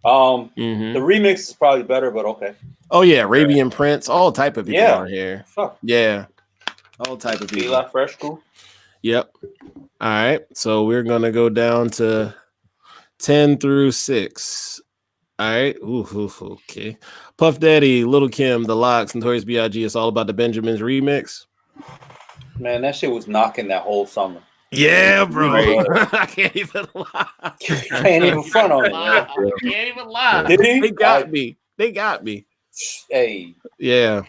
The remix is probably better, but okay.
Oh yeah, Arabian Prince, all type of people on here.
Fuck.
Yeah, all type of people.
Eli Fresh, cool.
Yep. All right, so we're gonna go down to 10 through 6. All right. Okay. Puff Daddy, Little Kim, The Lox, Notorious B.I.G. It's All About the Benjamins remix.
Man, that shit was knocking that whole summer.
Yeah, bro. I can't even lie.
Can't even front on it.
I can't even lie.
Did he?
They got me.
Hey.
Yeah.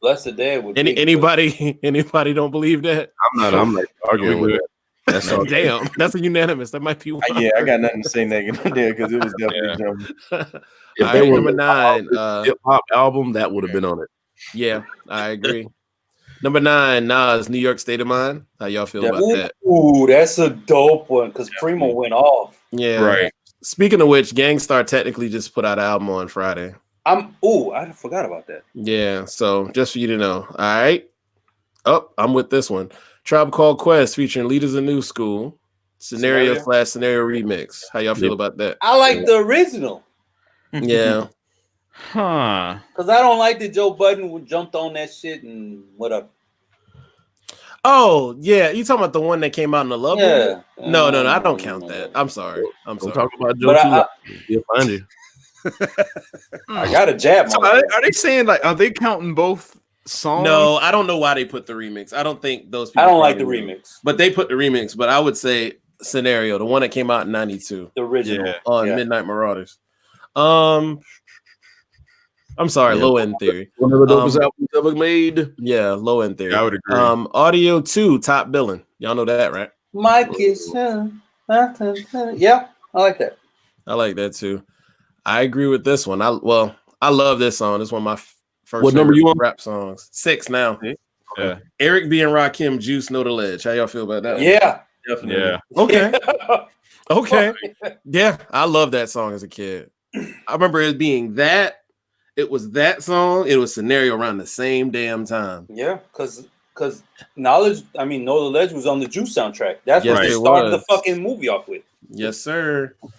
Bless the dead.
Anybody don't believe that?
I'm not arguing with it.
That's damn. That's a unanimous. That might be one.
Yeah, I got nothing to say negative there because it was definitely jumping.
If they were
number 9,
hip hop album, that would have been on it.
Yeah, I agree. Number 9, Nas, New York State of Mind. How y'all feel about that?
Ooh, that's a dope one because Primo went off.
Yeah,
right.
Speaking of which, Gangstar technically just put out an album on Friday.
I forgot about that.
Yeah, so just for you to know. All right. I'm with this one. Tribe Called Quest featuring Leaders of New School. Scenario remix. How y'all feel about that?
I like the original.
Yeah.
Huh.
Because I don't like that Joe Budden jumped on that shit and whatever.
Oh, yeah. You talking about the one that came out in the Love?
Yeah.
No, I don't count that. I'm sorry.
Don't talk about Joe. He'll find you.
I got a jab.
So are they saying like are they counting both songs?
No, I don't know why they put the remix. I don't think those people.
I don't like the remix,
but they put the remix. But I would say Scenario, the one that came out in '92,
the original
on Midnight Marauders. I'm sorry, Low End Theory.
One of the dopest albums ever made.
Yeah, Low End Theory.
I would agree.
Audio 2, Top Billing. Y'all know that, right?
Mike is yeah, I like that.
I like that too. I agree with this one. I love this song. It's one of my First
What number you on?
rap songs? 6 now.
Yeah.
Eric B and Rakim, Juice, Know the Ledge. How y'all feel about that?
Yeah.
Definitely.
Yeah.
Okay. Okay. Yeah, I love that song as a kid. I remember it being that. It was that song. It was Scenario around the same damn time.
Yeah, because Knowledge, I mean, Know the Ledge was on the Juice soundtrack. That's
Yes,
what they
it
started the
was.
fucking movie off with.
Yes, sir. All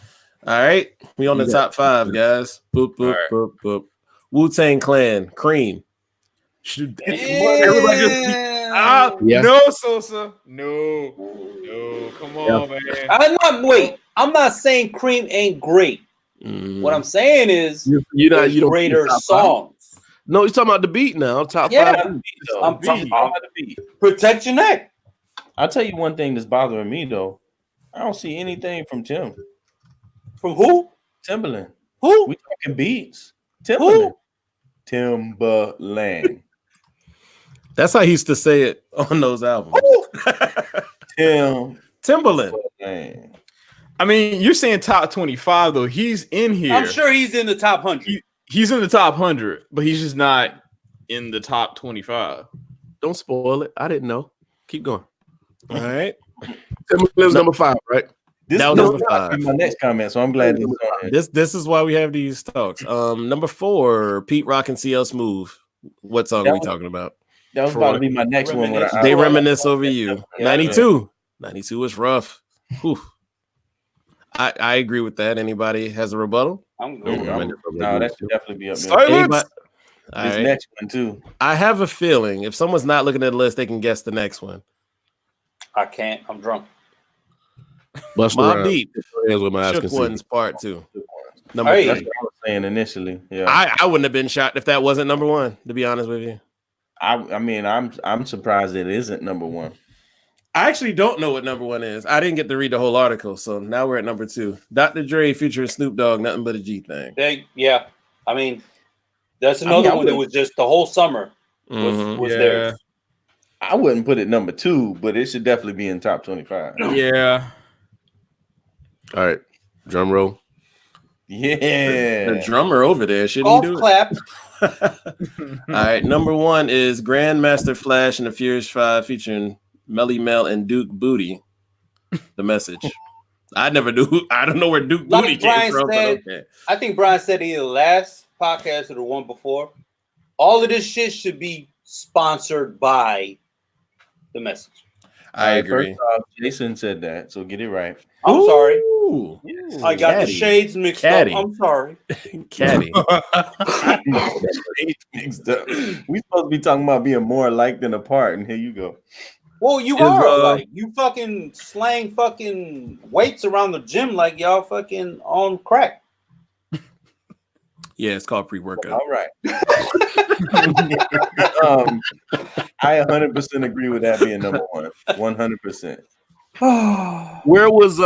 right. We on the top 5, guys. Boop, boop,
All right.
boop, boop. Wu-Tang Clan, Cream.
Everybody just
Yeah.
no, Sosa. No, come on, man.
I'm not saying Cream ain't great. What I'm saying is
You
there's
don't
greater
top 5?
songs.
No, he's talking about the beat now. Top
Yeah.
5.
I'm
Beat.
talking Protect Your Neck.
I'll tell you one thing that's bothering me though. I don't see anything from Tim.
From who?
Timberland.
Who?
We talking beats. Timberland. Timberland.
That's how he used to say it on those albums. Timberland.
I mean, you're saying top 25 though. He's in here.
I'm sure he's in the top 100.
He's in the top 100, but he's just not in the top 25.
Don't spoil it. I didn't know. Keep going.
All right.
Timberland's number 5, right?
That was number 5.
My next comment, so I'm glad this is on here.
This is why we have these talks. Number 4, Pete Rock and CL Smooth. What song are we talking about?
That was about to be my next one.
They Reminisce Over You.
Yeah,
92. 92 was rough. Whew. I agree with that. Anybody has a rebuttal?
I'm
No,
good.
that should definitely be up there.
Silence.
Anybody? All
This
right.
next one too.
I have a feeling if someone's not looking at the list, they can guess the next one.
I can't. I'm drunk.
Busta
Mobb
Rhymes.
Deep.
With my
Shook
eyes
One's part 2. Number
Hey.
3.
That's what I was saying initially. Yeah.
I wouldn't have been shocked if that wasn't number 1, to be honest with you.
I mean, I'm surprised it isn't number 1.
I actually don't know what number 1 is. I didn't get to read the whole article, so now we're at number 2. Dr. Dre featuring Snoop Dogg, Nothing But a G Thing.
Yeah. I mean, that's another one that was just the whole summer was there.
I wouldn't put it number 2, but it should definitely be in top 25.
Yeah.
All right. Drum roll.
Yeah.
The drummer over there shouldn't he do
clap.
All right, number 1 is Grandmaster Flash and the Furious 5 featuring Melly Mel and Duke Booty. The Message. I never knew. I don't know where Duke
Like
Booty
Brian
came from. But
said,
okay.
I think Brian said either last podcast or the one before. All of this shit should be sponsored by The Message.
I agree.
First off, Jason said that, so get it right.
I'm sorry.
Ooh,
I got
Caddy.
the shades mixed
Caddy.
up. I'm sorry.
Caddy.
Mixed up. We supposed to be talking about being more alike than apart, and here you go.
Well, you are like you fucking slang fucking weights around the gym like y'all fucking on crack.
Yeah, it's called pre-workout.
All right. I 100% agree with that being number 1. 100%.
Where was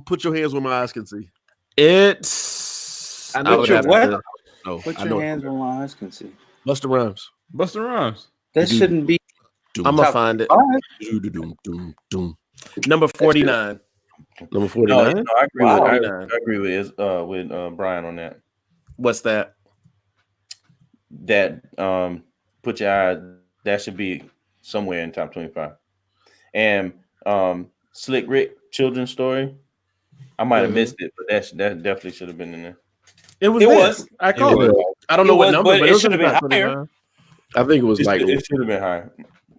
Put Your Hands Where My Eyes Can See?
It's.
I would have
what?
to- No,
Put
I
your
know.
hands where my eyes can see.
Busta Rhymes.
Busta Rhymes.
That
Dude.
shouldn't be.
I'm gonna find it.
All right.
Number 49.
Number
No,
49.
I agree
Wow.
with I agree with Brian on that.
What's that?
That Put Your Eyes, that should be somewhere in top 25. And Slick Rick Children's Story, I might have missed it, but that definitely should have been in there.
It was.
It
there.
was.
I called it. I don't know
It
what
was,
number,
but
but
it
was
should
in
have
the
been
top
higher.
25.
I think it was like
It should have been higher.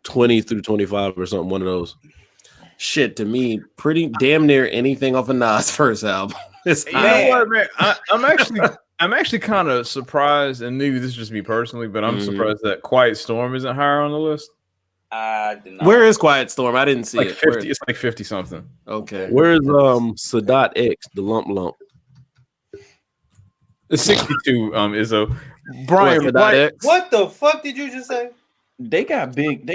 20 through 25 or something. One of those.
Shit, to me, pretty damn near anything off of Nas' first album. It's
You
high.
know what, man? I'm actually kind of surprised, and maybe this is just me personally, but I'm surprised that Quiet Storm isn't higher on the list.
I did not.
Where is Quiet Storm? I didn't see
Like
it.
50, it's like 50 something.
Okay.
Where's Sadat X, the lump?
It's 62. Izzo. Brian,
Sadat
Brian,
X?
What the fuck did you just say?
They got big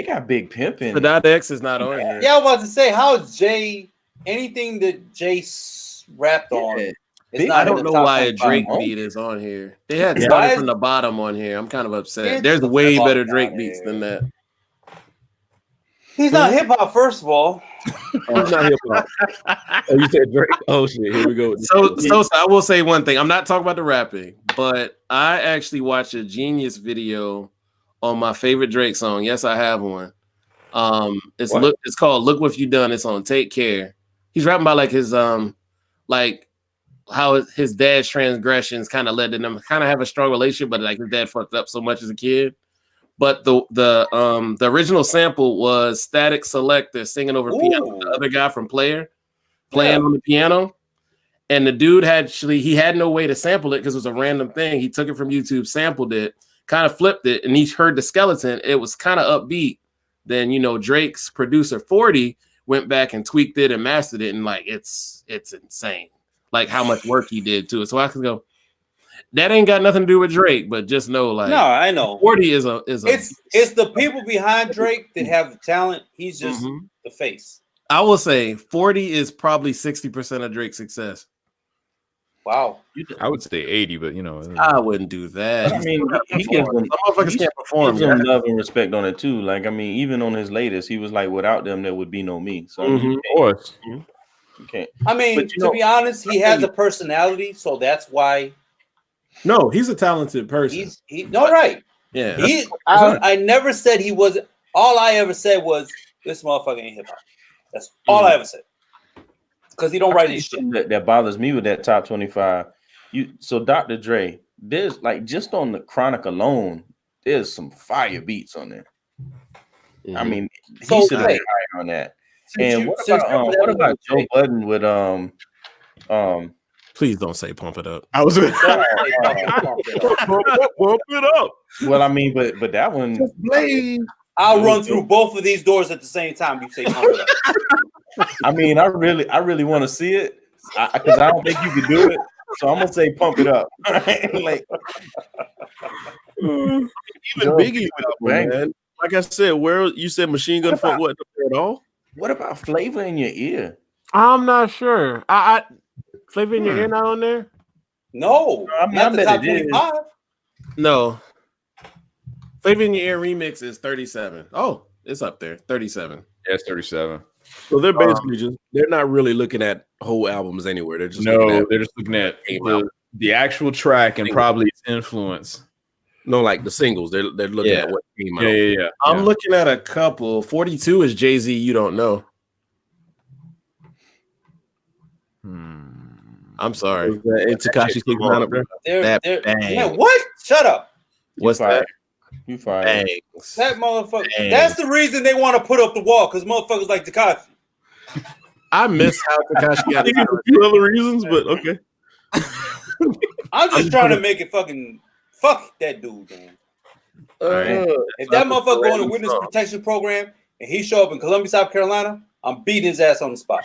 pimping.
Sadat X is not on here.
Yeah, I was about to say, how is Jay anything that Jay rapped on?
Yeah.
It's
I
in
don't
the
know
top
why a
25.
Drake beat is on here. They had
Yeah.
started
Why
from
is-
the bottom on here. I'm kind of upset.
Get
There's
the
way
fuck
better
out
Drake
of
beats
here.
than that.
He's not hip hop, first of all.
He's not hip hop. Oh, you said Drake? Oh shit! Here we go.
So I will say one thing. I'm not talking about the rapping, but I actually watched a Genius video on my favorite Drake song. Yes, I have one. It's
What?
it's called "Look What You Done." It's on Take Care. He's rapping about like his like how his dad's transgressions kind of led to them kind of have a strong relationship, but like his dad fucked up so much as a kid. But the original sample was Static Selector singing over piano, the other guy from Player playing on the piano. And the dude he had no way to sample it because it was a random thing. He took it from YouTube, sampled it, kind of flipped it, and he heard the skeleton. It was kind of upbeat. Then, Drake's producer 40 went back and tweaked it and mastered it, and like it's insane. Like how much work he did to it. So I could go, that ain't got nothing to do with Drake, but just know like
no, I know
40 is a
it's the people behind Drake that have the talent. He's just the face.
I will say 40 is probably 60% of Drake's success.
Wow.
I would say 80, but
I wouldn't do that.
I mean, he gives them,
motherfuckers can't perform.
gives them love and respect on it too. Like, I mean, even on his latest, he was like, "Without them, there would be no me." So I mean,
of course.
you can't.
I mean, to be honest, he has a personality, so that's why
No, he's a talented person.
right.
Yeah.
I never said he wasn't. All I ever said was this motherfucker ain't hip hop. That's all I ever said. Because he don't write his shit.
That bothers me with that top 25. So Dr. Dre, there's like just on the Chronic alone, there's some fire beats on there. I mean, he should have been high on that. And what about Joe Budden with
Please don't say pump it up.
I was
Pump it up.
Well, I mean, but that one,
I'll run through both of these doors at the same time. You say pump it up.
I mean, I really want to see it because I don't think you can do it. So I'm gonna say pump it up. Like
Even Biggie, man. Like I said, where you said Machine Gun Funk wasn't up there at all.
What about Flavor in Your Ear?
I'm not sure. I Flavor in Your Ear not on there?
No,
I mean,
not
I
the
bet
top
it is.
25.
No. Flavor in Your Ear remix is 37. Oh, it's up there. 37.
Yeah, it's 37.
So they're basically they're not really looking at whole albums anywhere. They're just
they're just looking at the actual track and probably its influence.
No, like the singles. They're looking at what came out.
Yeah.
I'm looking at a couple. 42 is Jay-Z, You Don't Know. I'm sorry.
And Tekashi 69 up there.
Yeah, what? Shut up.
What's that?
You fired.
Bangs.
That motherfucker. That's the reason they want to put up the wall because motherfuckers like Tekashi.
I miss how Tekashi got
a few other reasons, but okay.
I'm just trying to make it fucking fuck that dude, man. If that motherfucker go on a witness protection program and he show up in Columbia, South Carolina, I'm beating his ass on the spot.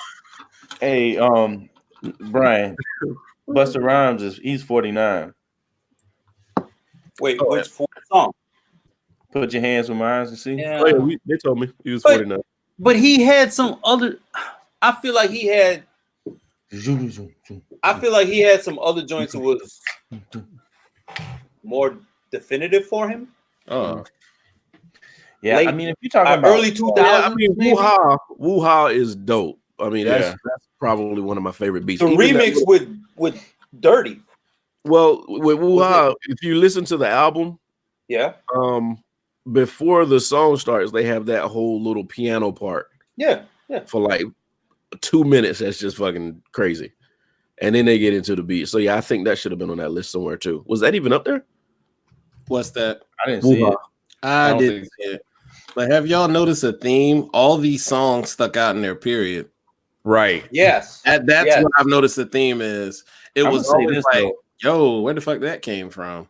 Hey, Brian, Busta Rhymes he's 49.
Wait, which song?
Put your hands with mine and see.
Yeah.
Oh, yeah, they told me he was 49.
But he had some other. I feel like he had some other joints that was more definitive for him.
Yeah,
Late,
I mean, if you're talking about
early 2000s,
I mean, Woo-Ha is dope. I mean, that's probably one of my favorite beats.
The remix with Dirty.
Well, with Woo-Ha, if you listen to the album, before the song starts, they have that whole little piano part.
Yeah.
For like 2 minutes. That's just fucking crazy. And then they get into the beat. So yeah, I think that should have been on that list somewhere too. Was that even up there?
What's that?
I didn't see it.
I didn't see it. But have y'all noticed a theme? All these songs stuck out in their period.
Right.
Yes.
That's what I've noticed the theme is. It was always like, yo, where the fuck that came from?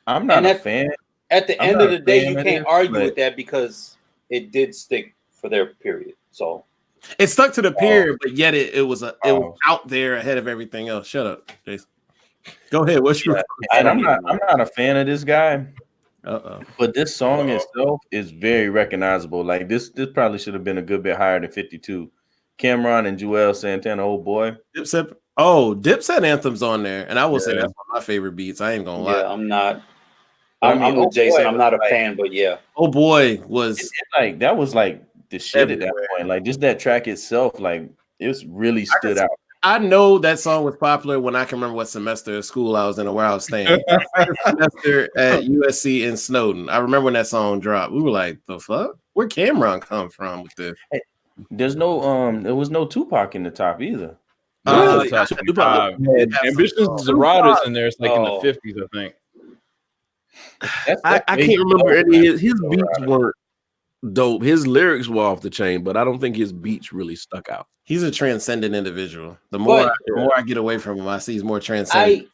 I'm not a fan.
At the end of the day, you can't argue with that because it did stick for their period. So
it stuck to the period, but yet it was out there ahead of everything else. Shut up, Jason. Go ahead. What's your?
And I'm not a fan of this guy. But this song itself is very recognizable. Like this probably should have been a good bit higher than 52. Cameron and Joel Santana, oh boy.
Dipset Anthem's on there, and I will say that's one of my favorite beats. I ain't gonna lie.
Yeah, I'm not. I'm with Jason. I'm not a fan, but yeah.
Oh boy, was
like that was like the shit at that point. Like just that track itself, like it really stood out.
I know that song was popular when I can remember what semester of school I was in or where I was staying. Semester at USC in Snowden. I remember when that song dropped. We were like, "The fuck? Where Cameron come from with this?"
There's no there was no Tupac in the top either.
Really?
Tupac
Ambitions Zaradas in there. It's like in the 50s, I think.
I can't remember any of his beats weren't dope. His lyrics were off the chain, but I don't think his beats really stuck out.
He's a transcendent individual. The more I get away from him, I see he's more transcendent.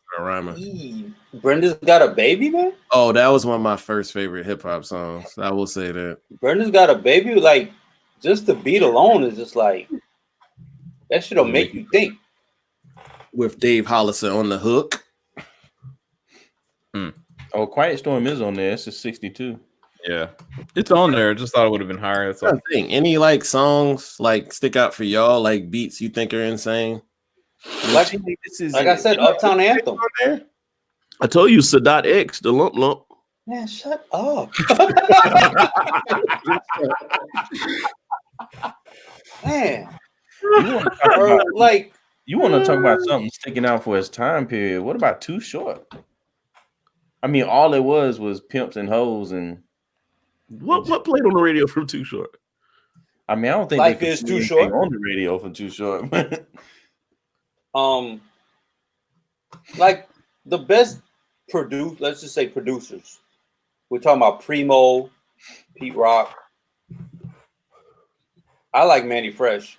Brenda's Got a Baby, man.
Oh, that was one of my first favorite hip hop songs. I will say that.
Brenda's Got a Baby, like just the beat alone is just like that shit'll make you think.
With Dave Hollister on the hook.
Oh, Quiet Storm is on there. It's a 62.
Yeah, it's on there. Just thought it would have been higher. That's all.
Any like songs like stick out for y'all, like beats you think are insane?
Like I said, Uptown Anthem.
I told you Sadat X, the lump lump.
Man, shut up. Man.
You want to talk about something sticking out for his time period. What about Too Short? I mean, all it was pimps and hoes and
what played on the radio from Too Short?
I mean, I don't think
Life is Too Short
on the radio from Too Short.
Like the best let's just say producers. We're talking about Primo, Pete Rock. I like Manny Fresh.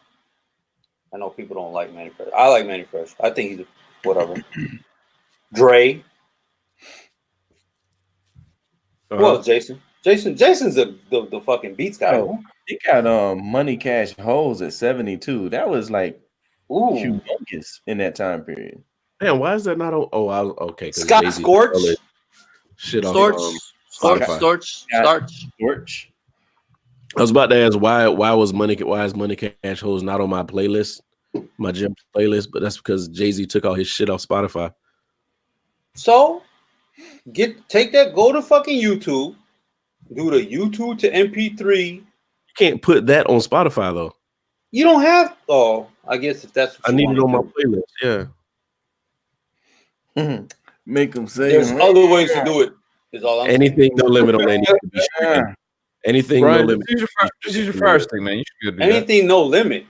I know people don't like Manny Fresh. I like Manny Fresh. I think he's whatever. Dre. Well, Jason. Jason's the fucking beats guy.
Oh, he got Money Cash Hoes at 72. That was like humongous in that time period.
Man, why is that not on? Oh, okay.
Scott Scorch.
Shit on
Storch.
I was about to ask why is Money Cash Hoes not on my playlist, my gym playlist, but that's because Jay-Z took all his shit off Spotify.
So take that, go to fucking YouTube, do the YouTube to MP3.
You can't put that on Spotify though.
You don't have. Oh, I guess if that's what
I need it on my playlist. Yeah.
Make them say
there's other ways to do it. Is all I'm
anything no limit on any. Anything
Brian,
no limit.
This is your first thing, man. You should do
anything no limit.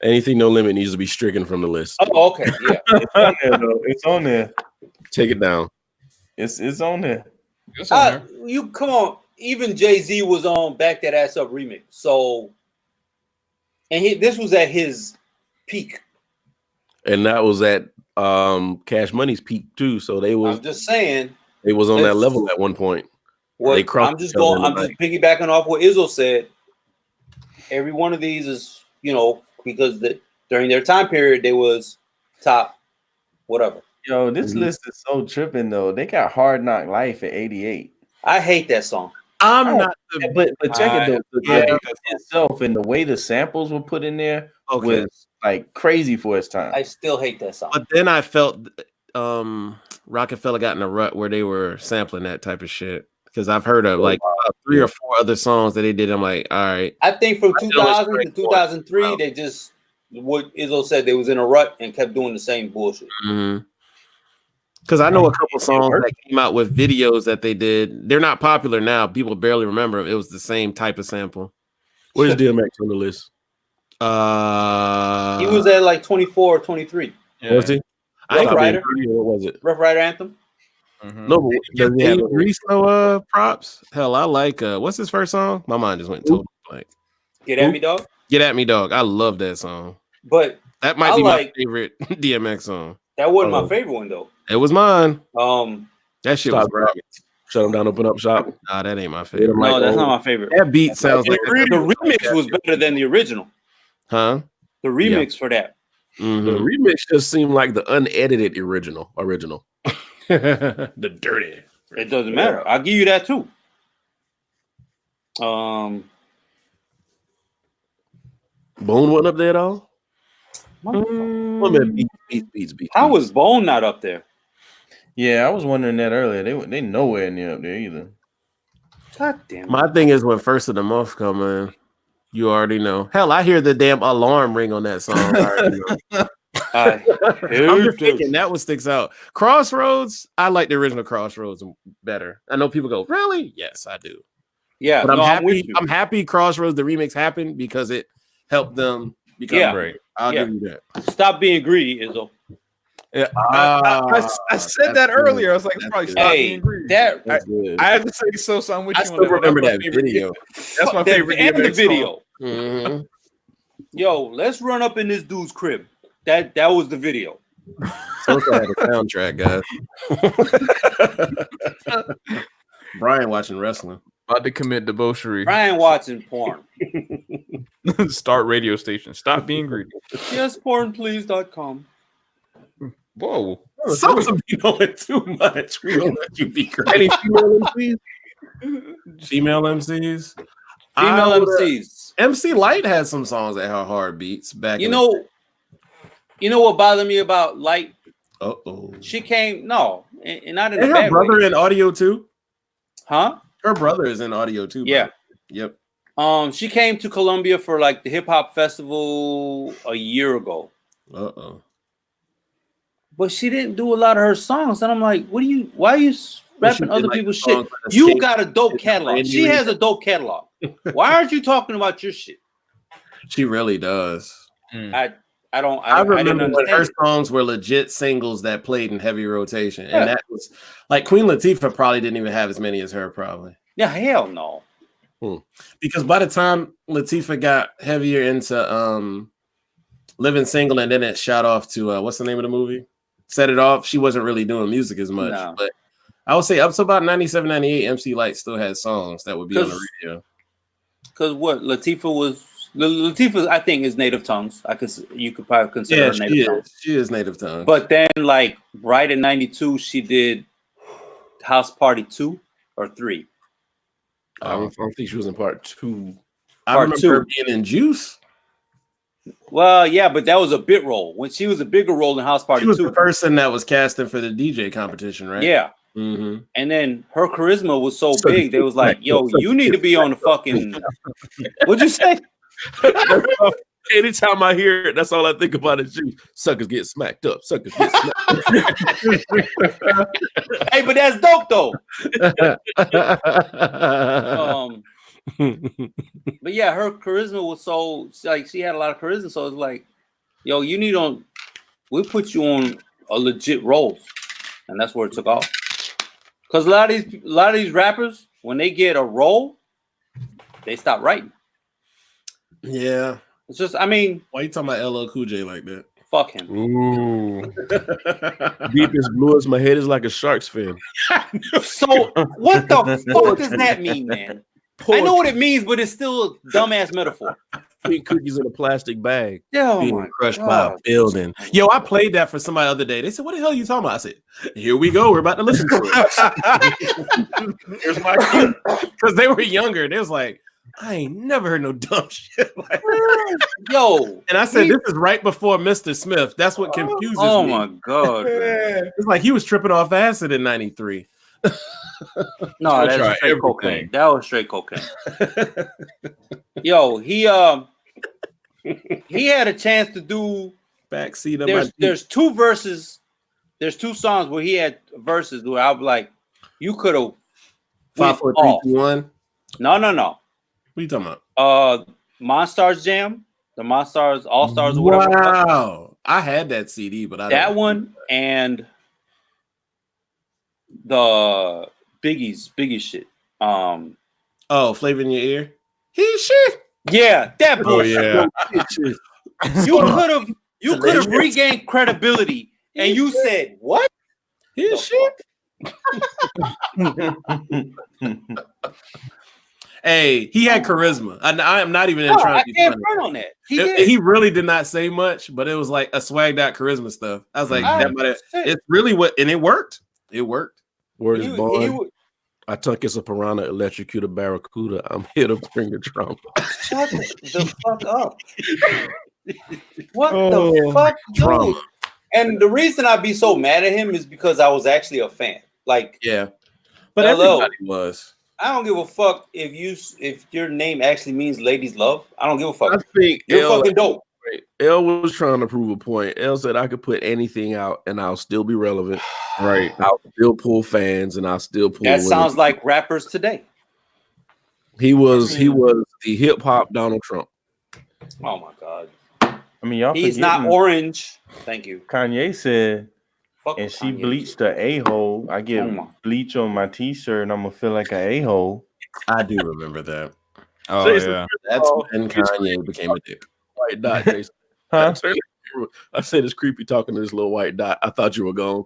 Anything no limit needs to be stricken from the list.
Oh, okay, yeah.
It's on there, though. It's on there.
Take it down.
It's on there.
You come on. Even Jay-Z was on Back That Ass Up remix. So, and this was at his peak.
And that was at Cash Money's peak too. So they was.
I'm just saying.
They was on that level at one point.
I'm just piggybacking off what Izzo said. Every one of these is, because during their time period, they was top, whatever.
Yo, this list is so tripping though. They got Hard Knock Life at 88.
I hate that song.
I'm not,
but check it though. The itself and the way the samples were put in there was like crazy for its time.
I still hate that song.
But then I felt Rockefeller got in a rut where they were sampling that type of shit. Because I've heard of like 3 or 4 other songs that they did. I'm like, all right.
I think from 2000 to 2003, they just, what Izzo said, they was in a rut and kept doing the same bullshit.
Because I know a couple songs that came out with videos that they did. They're not popular now. People barely remember them. It was the same type of sample.
Where's DMX on the list?
He was at like 24 or 23.
Yeah. Was he?
Rough Rider.
What was it?
Rough Rider Anthem.
No, but does he have
Reese no props? Hell, I like what's his first song? My mind just went totally blank.
Get at me, dog.
Get at me, dog. I love that song.
But
that might be my favorite DMX song.
That wasn't my favorite one though.
It was mine.
That shit was great. Shut him down, open up shop.
Nah, that ain't my favorite.
No, that's not my favorite.
That beat sounds like
the remix was better than the original.
Huh?
The remix for that.
The remix just seemed like the unedited original. The dirty.
It doesn't matter. I'll give you that too. Bone
wasn't up there at all.
Beats. How was Bone not up there?
Yeah, I was wondering that earlier. They nowhere near up there either.
God damn it.
My thing is when First of the Month come in, you already know. Hell, I hear the damn alarm ring on that song. I already know. I'm just thinking that one sticks out. Crossroads, I like the original Crossroads better. I know people go, really? Yes, I do.
Yeah,
but
I'm with you.
I'm happy Crossroads, the remix happened because it helped them become great. I'll give you that.
Stop being greedy, Izzo.
Yeah, I said that earlier. I was like, probably stop being greedy. I have to say so I'm with you.
I still remember that video.
That's my favorite. And the video. Mm-hmm. Yo, let's run up in this dude's crib. That was the video.
So had a soundtrack, guys. Brian watching wrestling.
About to commit debauchery.
Brian watching porn.
Start radio station. Stop being greedy.
Yes, pornplease.com.
Whoa.
Some of you knowing too much. We don't let you be greedy. Any female MCs? Female MCs?
Female MCs.
MC Light had some songs that had hard beats back.
You know what bothered me about Light?
Uh-oh.
She came, no, and not in
and
a
her
bad
brother
way.
in audio too?
Huh?
Her brother is in audio too.
Yeah.
Yep.
She came to Columbia for like the hip hop festival a year ago.
Uh-oh.
But she didn't do a lot of her songs. And I'm like, why are you rapping other people's shit? You got a dope catalog. She has a dope catalog. Why aren't you talking about your shit?
She really does.
I
remember when her songs were legit singles that played in heavy rotation. And that was like Queen Latifah probably didn't even have as many as her, probably.
Yeah, hell no.
Because by the time Latifah got heavier into Living Single and then it shot off to what's the name of the movie? Set It Off, she wasn't really doing music as much. No. But I would say up to about 97, 98, MC Light still had songs that would be on the radio.
Because what Latifah, I think, is native tongues. You could probably consider her native tongues.
She is native tongues.
But then, like right in '92, she did House Party 2 or 3.
I don't think she was in part 2.
I remember her being in Juice.
Well, yeah, but that was a bit role. When she was a bigger role in House Party 2.
She was the person that was casting for the DJ competition, right?
Yeah. Mm-hmm. And then her charisma was so big, they was like, yo, you need to be on the fucking... What'd you say?
Anytime I hear it, that's all I think about is you. Suckers get smacked up. Suckers get smacked up.
Hey, but that's dope, though. But yeah, her charisma was so like she had a lot of charisma. So it's like, yo, we'll put you on a legit role, and that's where it took off. Because a lot of these rappers, when they get a role, they stop writing.
Yeah,
it's just, I mean,
why you talking about LL Cool J like that?
Fuck him.
Ooh. Deep as blue as my head is like a Sharks fan.
So what the fuck does that mean, man? I know what it means, but it's still a dumbass metaphor.
Eat cookies in a plastic bag.
Being crushed by a building. Yo, I played that for somebody the other day. They said, "What the hell are you talking about?" I said, "Here we go. We're about to listen to it." Here's my cue. Because they were younger. They was like, I ain't never heard no dumb shit like that.
Yo.
And I said, this is right before Mr. Smith. That's what confuses me.
Oh my God. Man.
It's like he was tripping off acid in 93.
No, that's straight cocaine. That was straight cocaine. Yo, he had a chance to do
backseat.
There's 2 verses. There's 2 songs where he had verses where I was like, you could have
5, 4, 3, 2, 1.
No.
What are you talking
about? Monstars Jam, the Monstars All Stars or whatever.
Wow, I had that CD, but
that one and the Biggie's shit.
Flavor in Your Ear. He's shit.
Yeah, that bullshit.
Oh,
yeah. You could have regained credibility, and you said what?
He's shit. Hey, he had charisma. I am not even trying to be funny.
On that.
He really did not say much, but it was like a swagged out charisma stuff. I was like, it's really what, and it worked. It worked.
Word is born. I tuck as a piranha, electrocute a barracuda. I'm here to bring the drama.
Shut the fuck up. What the fuck, dude? And the reason I'd be so mad at him is because I was actually a fan. Like,
yeah, but everybody was.
I don't give a fuck if your name actually means ladies love. I don't give a fuck.
I think
you're fucking dope.
L was trying to prove a point. L said I could put anything out and I'll still be relevant.
Right.
I'll still pull fans and I'll still pull.
That sounds like rappers today.
He was the hip hop Donald Trump.
Oh my god.
I mean, y'all
He's not orange. Thank you.
Kanye said,
Fuck
and she
Kanye.
bleached the a-hole. I get bleach on my t-shirt and I'm gonna feel like an a-hole.
I do remember that.
Oh
Jason,
yeah.
That's when Kanye became a dick.
White dot, Jason.
Huh?
I said it's creepy talking to this little white dot. I thought you were gone.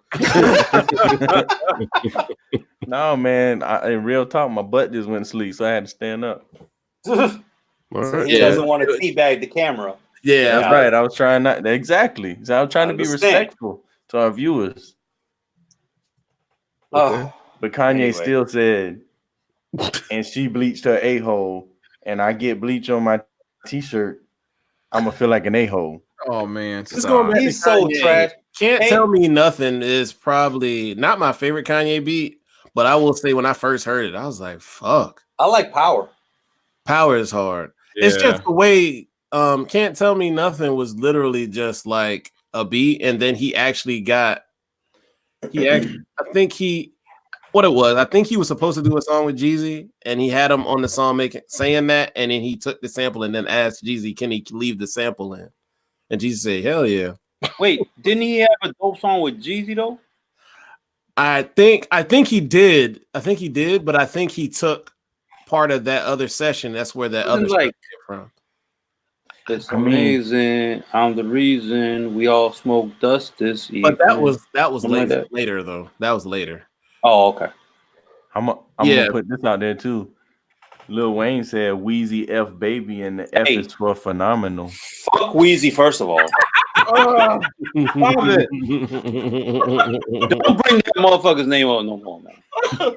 No, man. In real talk, my butt just went to sleep, so I had to stand up.
So he doesn't want to teabag the camera.
Yeah,
That's right. I was trying not exactly. So I was trying to be respectful to our viewers.
Oh,
But Kanye still said, and she bleached her a-hole, and I get bleach on my t-shirt, I'm gonna feel like an a-hole.
Oh man,
Just going back
he's
to
so
Kanye,
trash.
Can't Tell Me Nothing is probably not my favorite Kanye beat, but I will say when I first heard it, I was like, fuck.
I like Power.
Power is hard.
Yeah.
It's just the way Can't Tell Me Nothing was literally just like a beat, and then I think he was supposed to do a song with Jeezy, and he had him on the song saying that, and then he took the sample and then asked Jeezy, can he leave the sample in? And Jeezy said, hell yeah.
Wait, didn't he have a dope song with Jeezy though?
I think he did. But I think he took part of that other session. That's where that other
like
came from.
It's amazing. I'm the reason we all smoke dust this evening.
But that was
Something
later though. That was later.
Oh, okay.
I'm gonna put this out there too. Lil Wayne said Wheezy F baby, and the F is for phenomenal.
Fuck Wheezy, first of all.
Stop it. Don't bring that motherfucker's name up no more, man.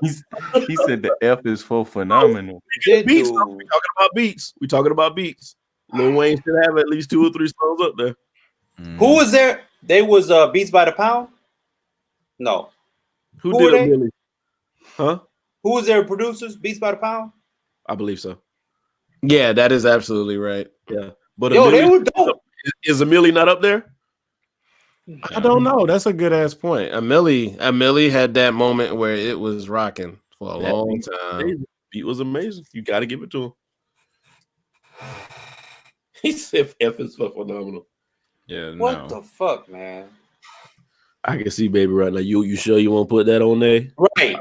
He said the F is for phenomenal.
Beats. We talking about beats. We talking about beats. Lil Wayne should have at least 2 or 3 songs up there.
Who was there? They was Beats by the Pound? No.
Who did it really? Huh?
Who was their producers? Beats by the Pound?
I believe so.
Yeah, that is absolutely right.
Yeah. But
yo, they were dope.
Is Amelie not up there?
I don't know. That's a good ass point. Amelie had that moment where it was rocking for a long time.
Beat was amazing. You got to give it to him. He said F is for phenomenal.
Yeah.
What the fuck, man?
I can see baby right now. You sure you won't put that on there?
Right.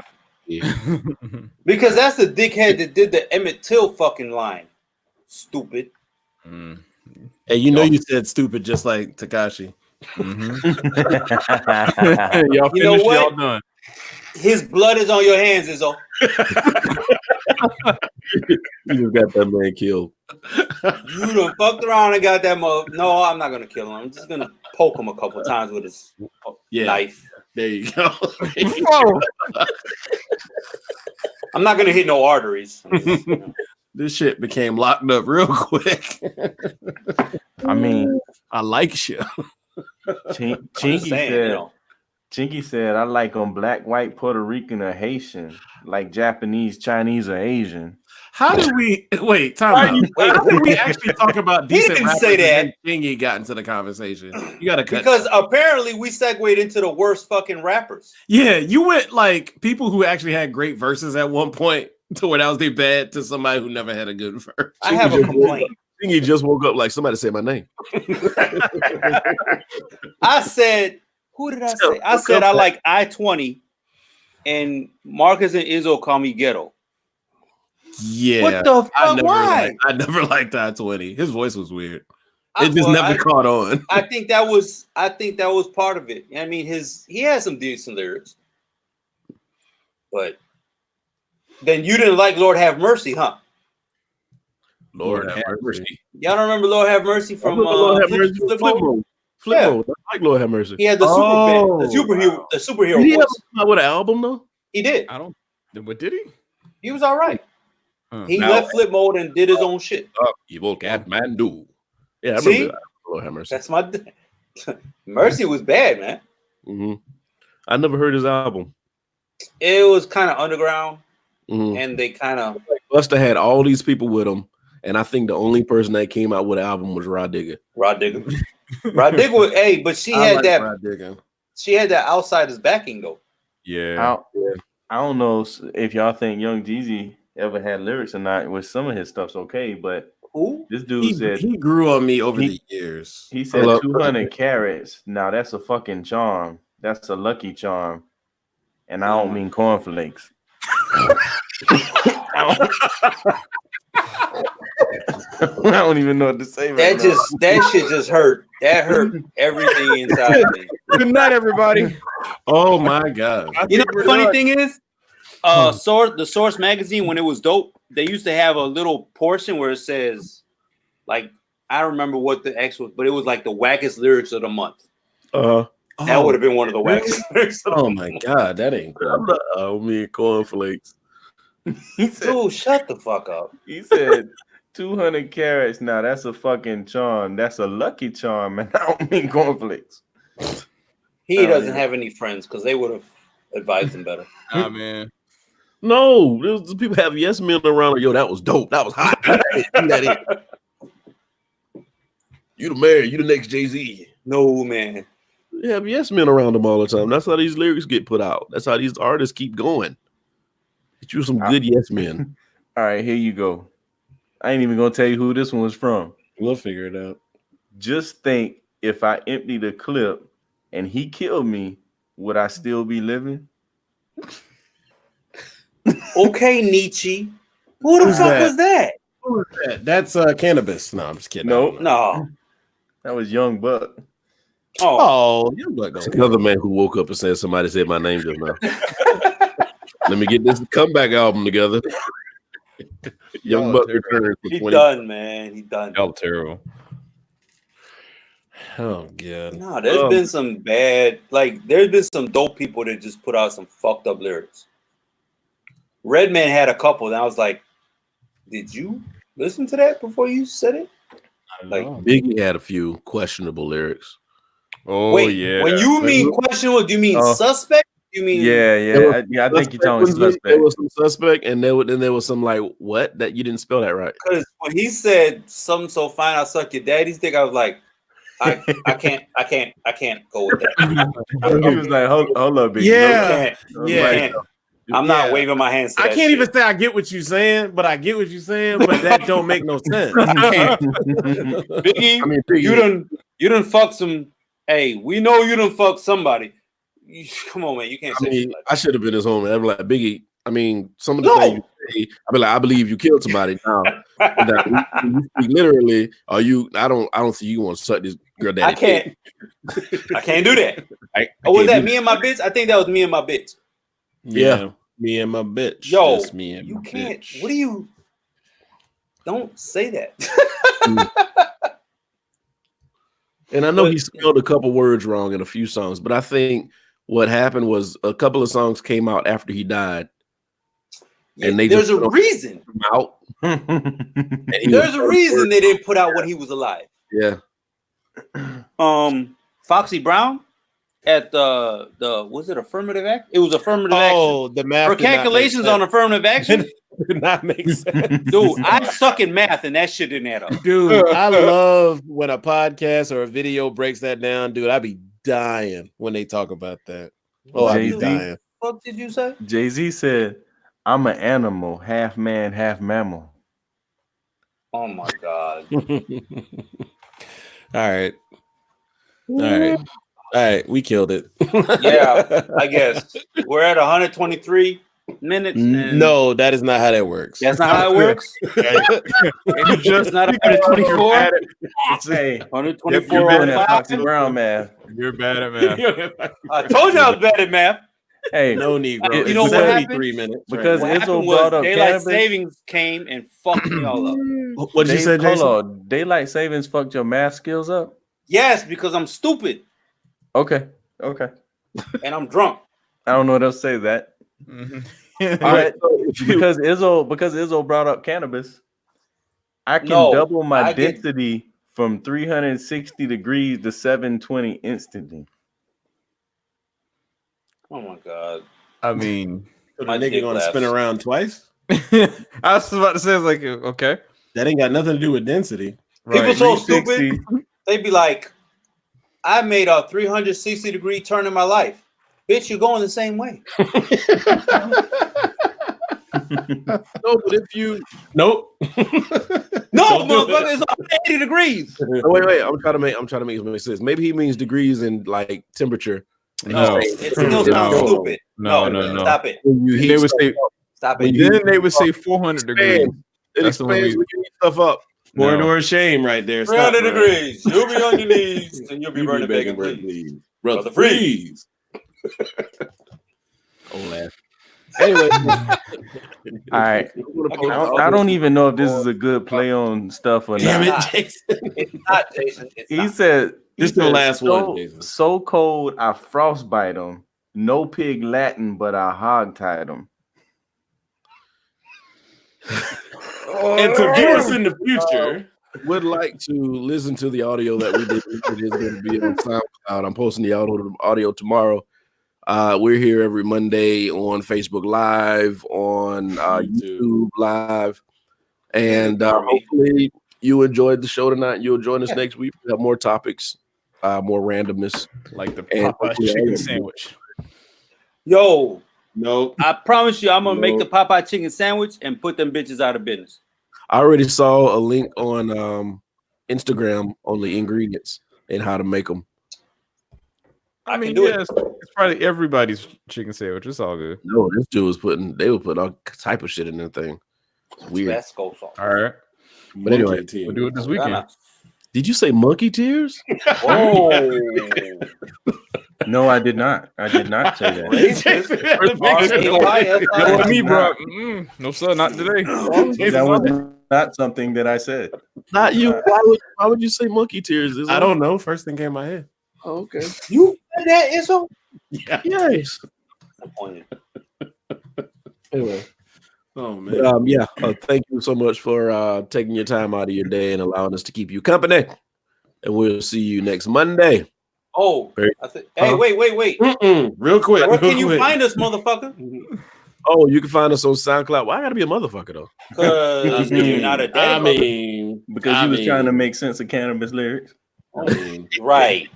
Yeah. Because that's the dickhead that did the Emmett Till fucking line. Stupid.
And you know you said stupid just like Tekashi.
Y'all
You know
finished,
what?
y'all done.
His blood is on your hands, Izzo.
You just got that man killed.
You done fucked around and got that mother. No, I'm not gonna kill him. I'm just gonna poke him a couple times with his knife.
There you go.
I'm not gonna hit no arteries.
This shit became locked up real quick.
I mean,
I like you.
Chinky said, I like them black, white, Puerto Rican, or Haitian, like Japanese, Chinese, or Asian.
How did we wait? Time out. How did we actually talk about decent?
He didn't say that.
Chingy got into the conversation. You gotta cut
because apparently we segued into the worst fucking rappers.
Yeah, you went like people who actually had great verses at one point to where that was their bad to somebody who never had a good verse.
I have a complaint.
He just woke up like somebody said my name.
I said, who did I say? I said I like I-20 and Marcus and Izzo call me ghetto.
Yeah.
What the fuck? Why?
I never liked I-20. His voice was weird. It just never caught on.
I think that was part of it. I mean, he had some decent lyrics. But then you didn't like Lord Have Mercy, huh?
Lord have mercy.
Y'all don't remember Lord Have Mercy from
Lord Have Mercy
Flip
Flip
Mode?
Mode. Flip Mode. I like Lord Have Mercy.
He had the superhero
Did he
voice.
ever come out with an album though?
He did.
I don't. What did he?
He was all right. He
Now-
left Flip Mode and did his own shit.
Evil cat man do. Yeah, I
See?
remember that. Lord have mercy.
That's my Mercy was bad, man.
Mm-hmm. I never heard his album.
It was kind of underground,
Mhm.
and they kind of
Busta had all these people with him, and I think the only person that came out with an album was Rod Digger.
Rod Digger was, hey, but she had that.
Rod Digger.
She had that Outsiders backing though.
Yeah.
I don't know if y'all think Young Jeezy ever had lyrics or not. With some of his stuff's okay, but
Who?
this dude said
He grew on me over the years.
he said 200 carats. Now that's a fucking charm. That's a lucky charm, and I don't mean cornflakes. I don't even know what to say.
That shit just hurt. That hurt everything inside of me.
Good night, everybody.
Oh my god!
You know the funny thing is, the Source magazine, when it was dope, they used to have a little portion where it says, like, I don't remember what the X was, but it was like the wackest lyrics of the month. That would have been one of the wackest lyrics.
Oh my god, that ain't cool.
Oh, me and cornflakes.
He said,
Dude, shut the fuck up.
he said 200 carats. Now that's a fucking charm. That's a lucky charm, and I don't mean cornflakes.
He doesn't have any friends because they would have advised him better.
Ah, man.
No, there's people have yes men around. Yo, that was dope. That was hot. You the mayor. You the next Jay-Z.
No, man.
They have yes men around them all the time. That's how these lyrics get put out. That's how these artists keep going. Get you some good yes men.
All right, here you go. I ain't even gonna tell you who this one was from.
We'll figure it out.
Just think, if I emptied a clip and he killed me, would I still be living?
Okay, Nietzsche. Who the
Who's
fuck
that?
was that?
Who is that? That's cannabis. No, I'm just kidding.
Nope.
No.
That was Young Buck.
Oh,
Oh, you look
It's another man who woke up and said somebody said my name just now. Let me get this comeback album together. Young Buck returns for
he
20.
done, man. He done.
Y'all terrible.
Oh god.
No, there's been some bad, like, there's been some dope people that just put out some fucked up lyrics. Redman had a couple, and I was like, did you listen to that before you said it? Like,
Biggie had a few questionable lyrics.
Oh,
wait,
yeah.
when you mean questionable, do you mean suspect? You mean
Yeah. I think you're talking suspect.
There was some suspect, and then there was some like what that you didn't spell that right.
Because when he said something so fine, I suck your daddy's dick, I was like, I can't go with that.
He was like, hold up, Biggie.
Yeah.
Yeah. I'm not waving my hands to
I
that
can't
shit.
even say I get what you're saying, but I get what you're saying, but that don't make no sense.
Biggie,
I mean, Biggie,
you done fuck some. Hey, we know you done fuck somebody. Come on, man, you can't say shit like that.
I should have been his homie. I'd be like, Biggie. I mean, some of the things you say, I'd be like, I believe you killed somebody. Now, you speak literally, or you? I don't see you want to suck this girl daddy.
I can't do that. Was that me and my bitch? I think that was me and my bitch.
Yeah. Me and my bitch.
Yo,
That's me and
you
my
can't.
bitch.
What do you? Don't say that.
And I know he spelled a couple words wrong in a few songs, but I think what happened was a couple of songs came out after he died, and they
there's
just
a reason.
him out. And
There's a reason they didn't put out when he was alive.
Yeah.
Foxy Brown at the was it affirmative act? It was affirmative action.
Oh, the math.
For calculations on affirmative action,
did not make sense.
dude. I suck in math, and that shit didn't add up.
Dude, I love when a podcast or a video breaks that down, dude. I be dying when they talk about that. Oh, I be
Jay-Z.
dying.
What did you say?
Jay-Z said, I'm an animal, half man, half mammal.
Oh my god.
All right, we killed it.
Yeah, I guess we're at 123 minutes. And
No, that is not how that works.
that's not how it works. It's not 124.
Hey,
124
you're
on
bad at Foxy
5.
Brown math.
You're bad at math.
I told you I was bad at math.
Hey,
No, Negro.
You know
It's
what
73 minutes.
Because
What
Izzo
happened
brought
was
up
daylight
cannabis.
savings came and fucked me all up.
What'd you say, Jason?
Hold on. Daylight savings fucked your math skills up?
Yes, because I'm stupid
Okay.
and I'm drunk.
I don't know what else to say to that.
Mhm.
All right. because Izzo brought up cannabis, I can double my density from 360 degrees to 720 instantly.
Oh my god.
I mean,
So the
My
nigga
dick
gonna
laughs.
spin around twice?
I was about to say, it's like, okay.
That ain't got nothing to do with density.
People so
360.
stupid. They be like, I made a 360 degree turn in my life. Bitch, you're going the same way.
No, but if you
Nope.
No, motherfucker, it's 180 degrees.
oh, wait, I'm trying to make it make sense. Maybe he means degrees in like temperature.
No.
It still sounds
No.
stupid.
No.
Stop it.
When you heat
They would
stuff
say,
up,
Stop
then
it.
they would say 400 degrees.
it
That's the one
expands
we-
when you heat stuff up.
Corridor of shame right there. Stop,
300
bro.
degrees. You'll be on your knees and you'll be
You
burning bacon,
bread,
please.
Brother,
Brother
freeze.
Don't laugh. Anyway,
All right. I don't even know if this is a good play on stuff or
Damn
not.
it, Jason.
It's not, Jason. It's
He
not.
said,
This the last one, Jason.
So cold, I frostbite him. No pig Latin, but I hog tied him.
And to viewers in the future,
would like to listen to the audio that we did. It is going to be on SoundCloud. I'm posting the audio tomorrow. We're here every Monday on Facebook Live, on YouTube Live, and hopefully you enjoyed the show tonight. You'll join us next week. We have more topics, more randomness,
Like the
And
Popeye
hopefully
chicken
all-
sandwich.
Yo,
no.
I promise you, I'm gonna make
No.
the Popeye chicken sandwich and put them bitches out of business.
I already saw a link on Instagram on the ingredients and how to make them.
I mean,
can do it.
yeah, it's probably everybody's chicken sandwich. It's all good.
No, this dude was they were putting all type of shit in their thing. It's weird.
Tabasco sauce.
All right.
But anyway,
We'll do it this weekend.
Did you say monkey tears?
Oh,
No, I did not. I did not say that.
No, me, bro. No, sir, not today.
That was not something that I said.
Not you. Why would you say monkey tears?
I don't know. First thing came in my head.
Oh, okay.
you said that, Izzo?
Yeah.
Yes.
Disappointed.
Anyway,
Oh man.
thank you so much for taking your time out of your day and allowing us to keep you company. And we'll see you next Monday.
Oh, hey, wait.
Real quick.
Where can you find us, motherfucker?
Oh, you can find us on SoundCloud. Well, I gotta be a motherfucker though.
Because you're not a
I
daddy.
mean,
Because you was trying to make sense of cannabis lyrics.
Right.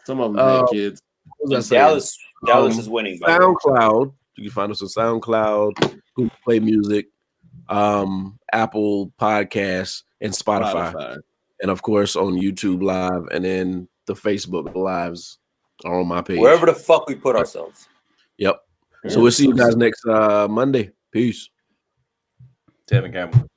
Some of them had kids.
What was I saying?
Dallas is winning. By the way.
SoundCloud. You can find us on SoundCloud, Google Play Music, Apple Podcasts, and Spotify. And of course on YouTube Live, and then the Facebook Lives are on my page.
Wherever the fuck we put ourselves.
Yep. So we'll see you guys next Monday. Peace.
Tevin Campbell.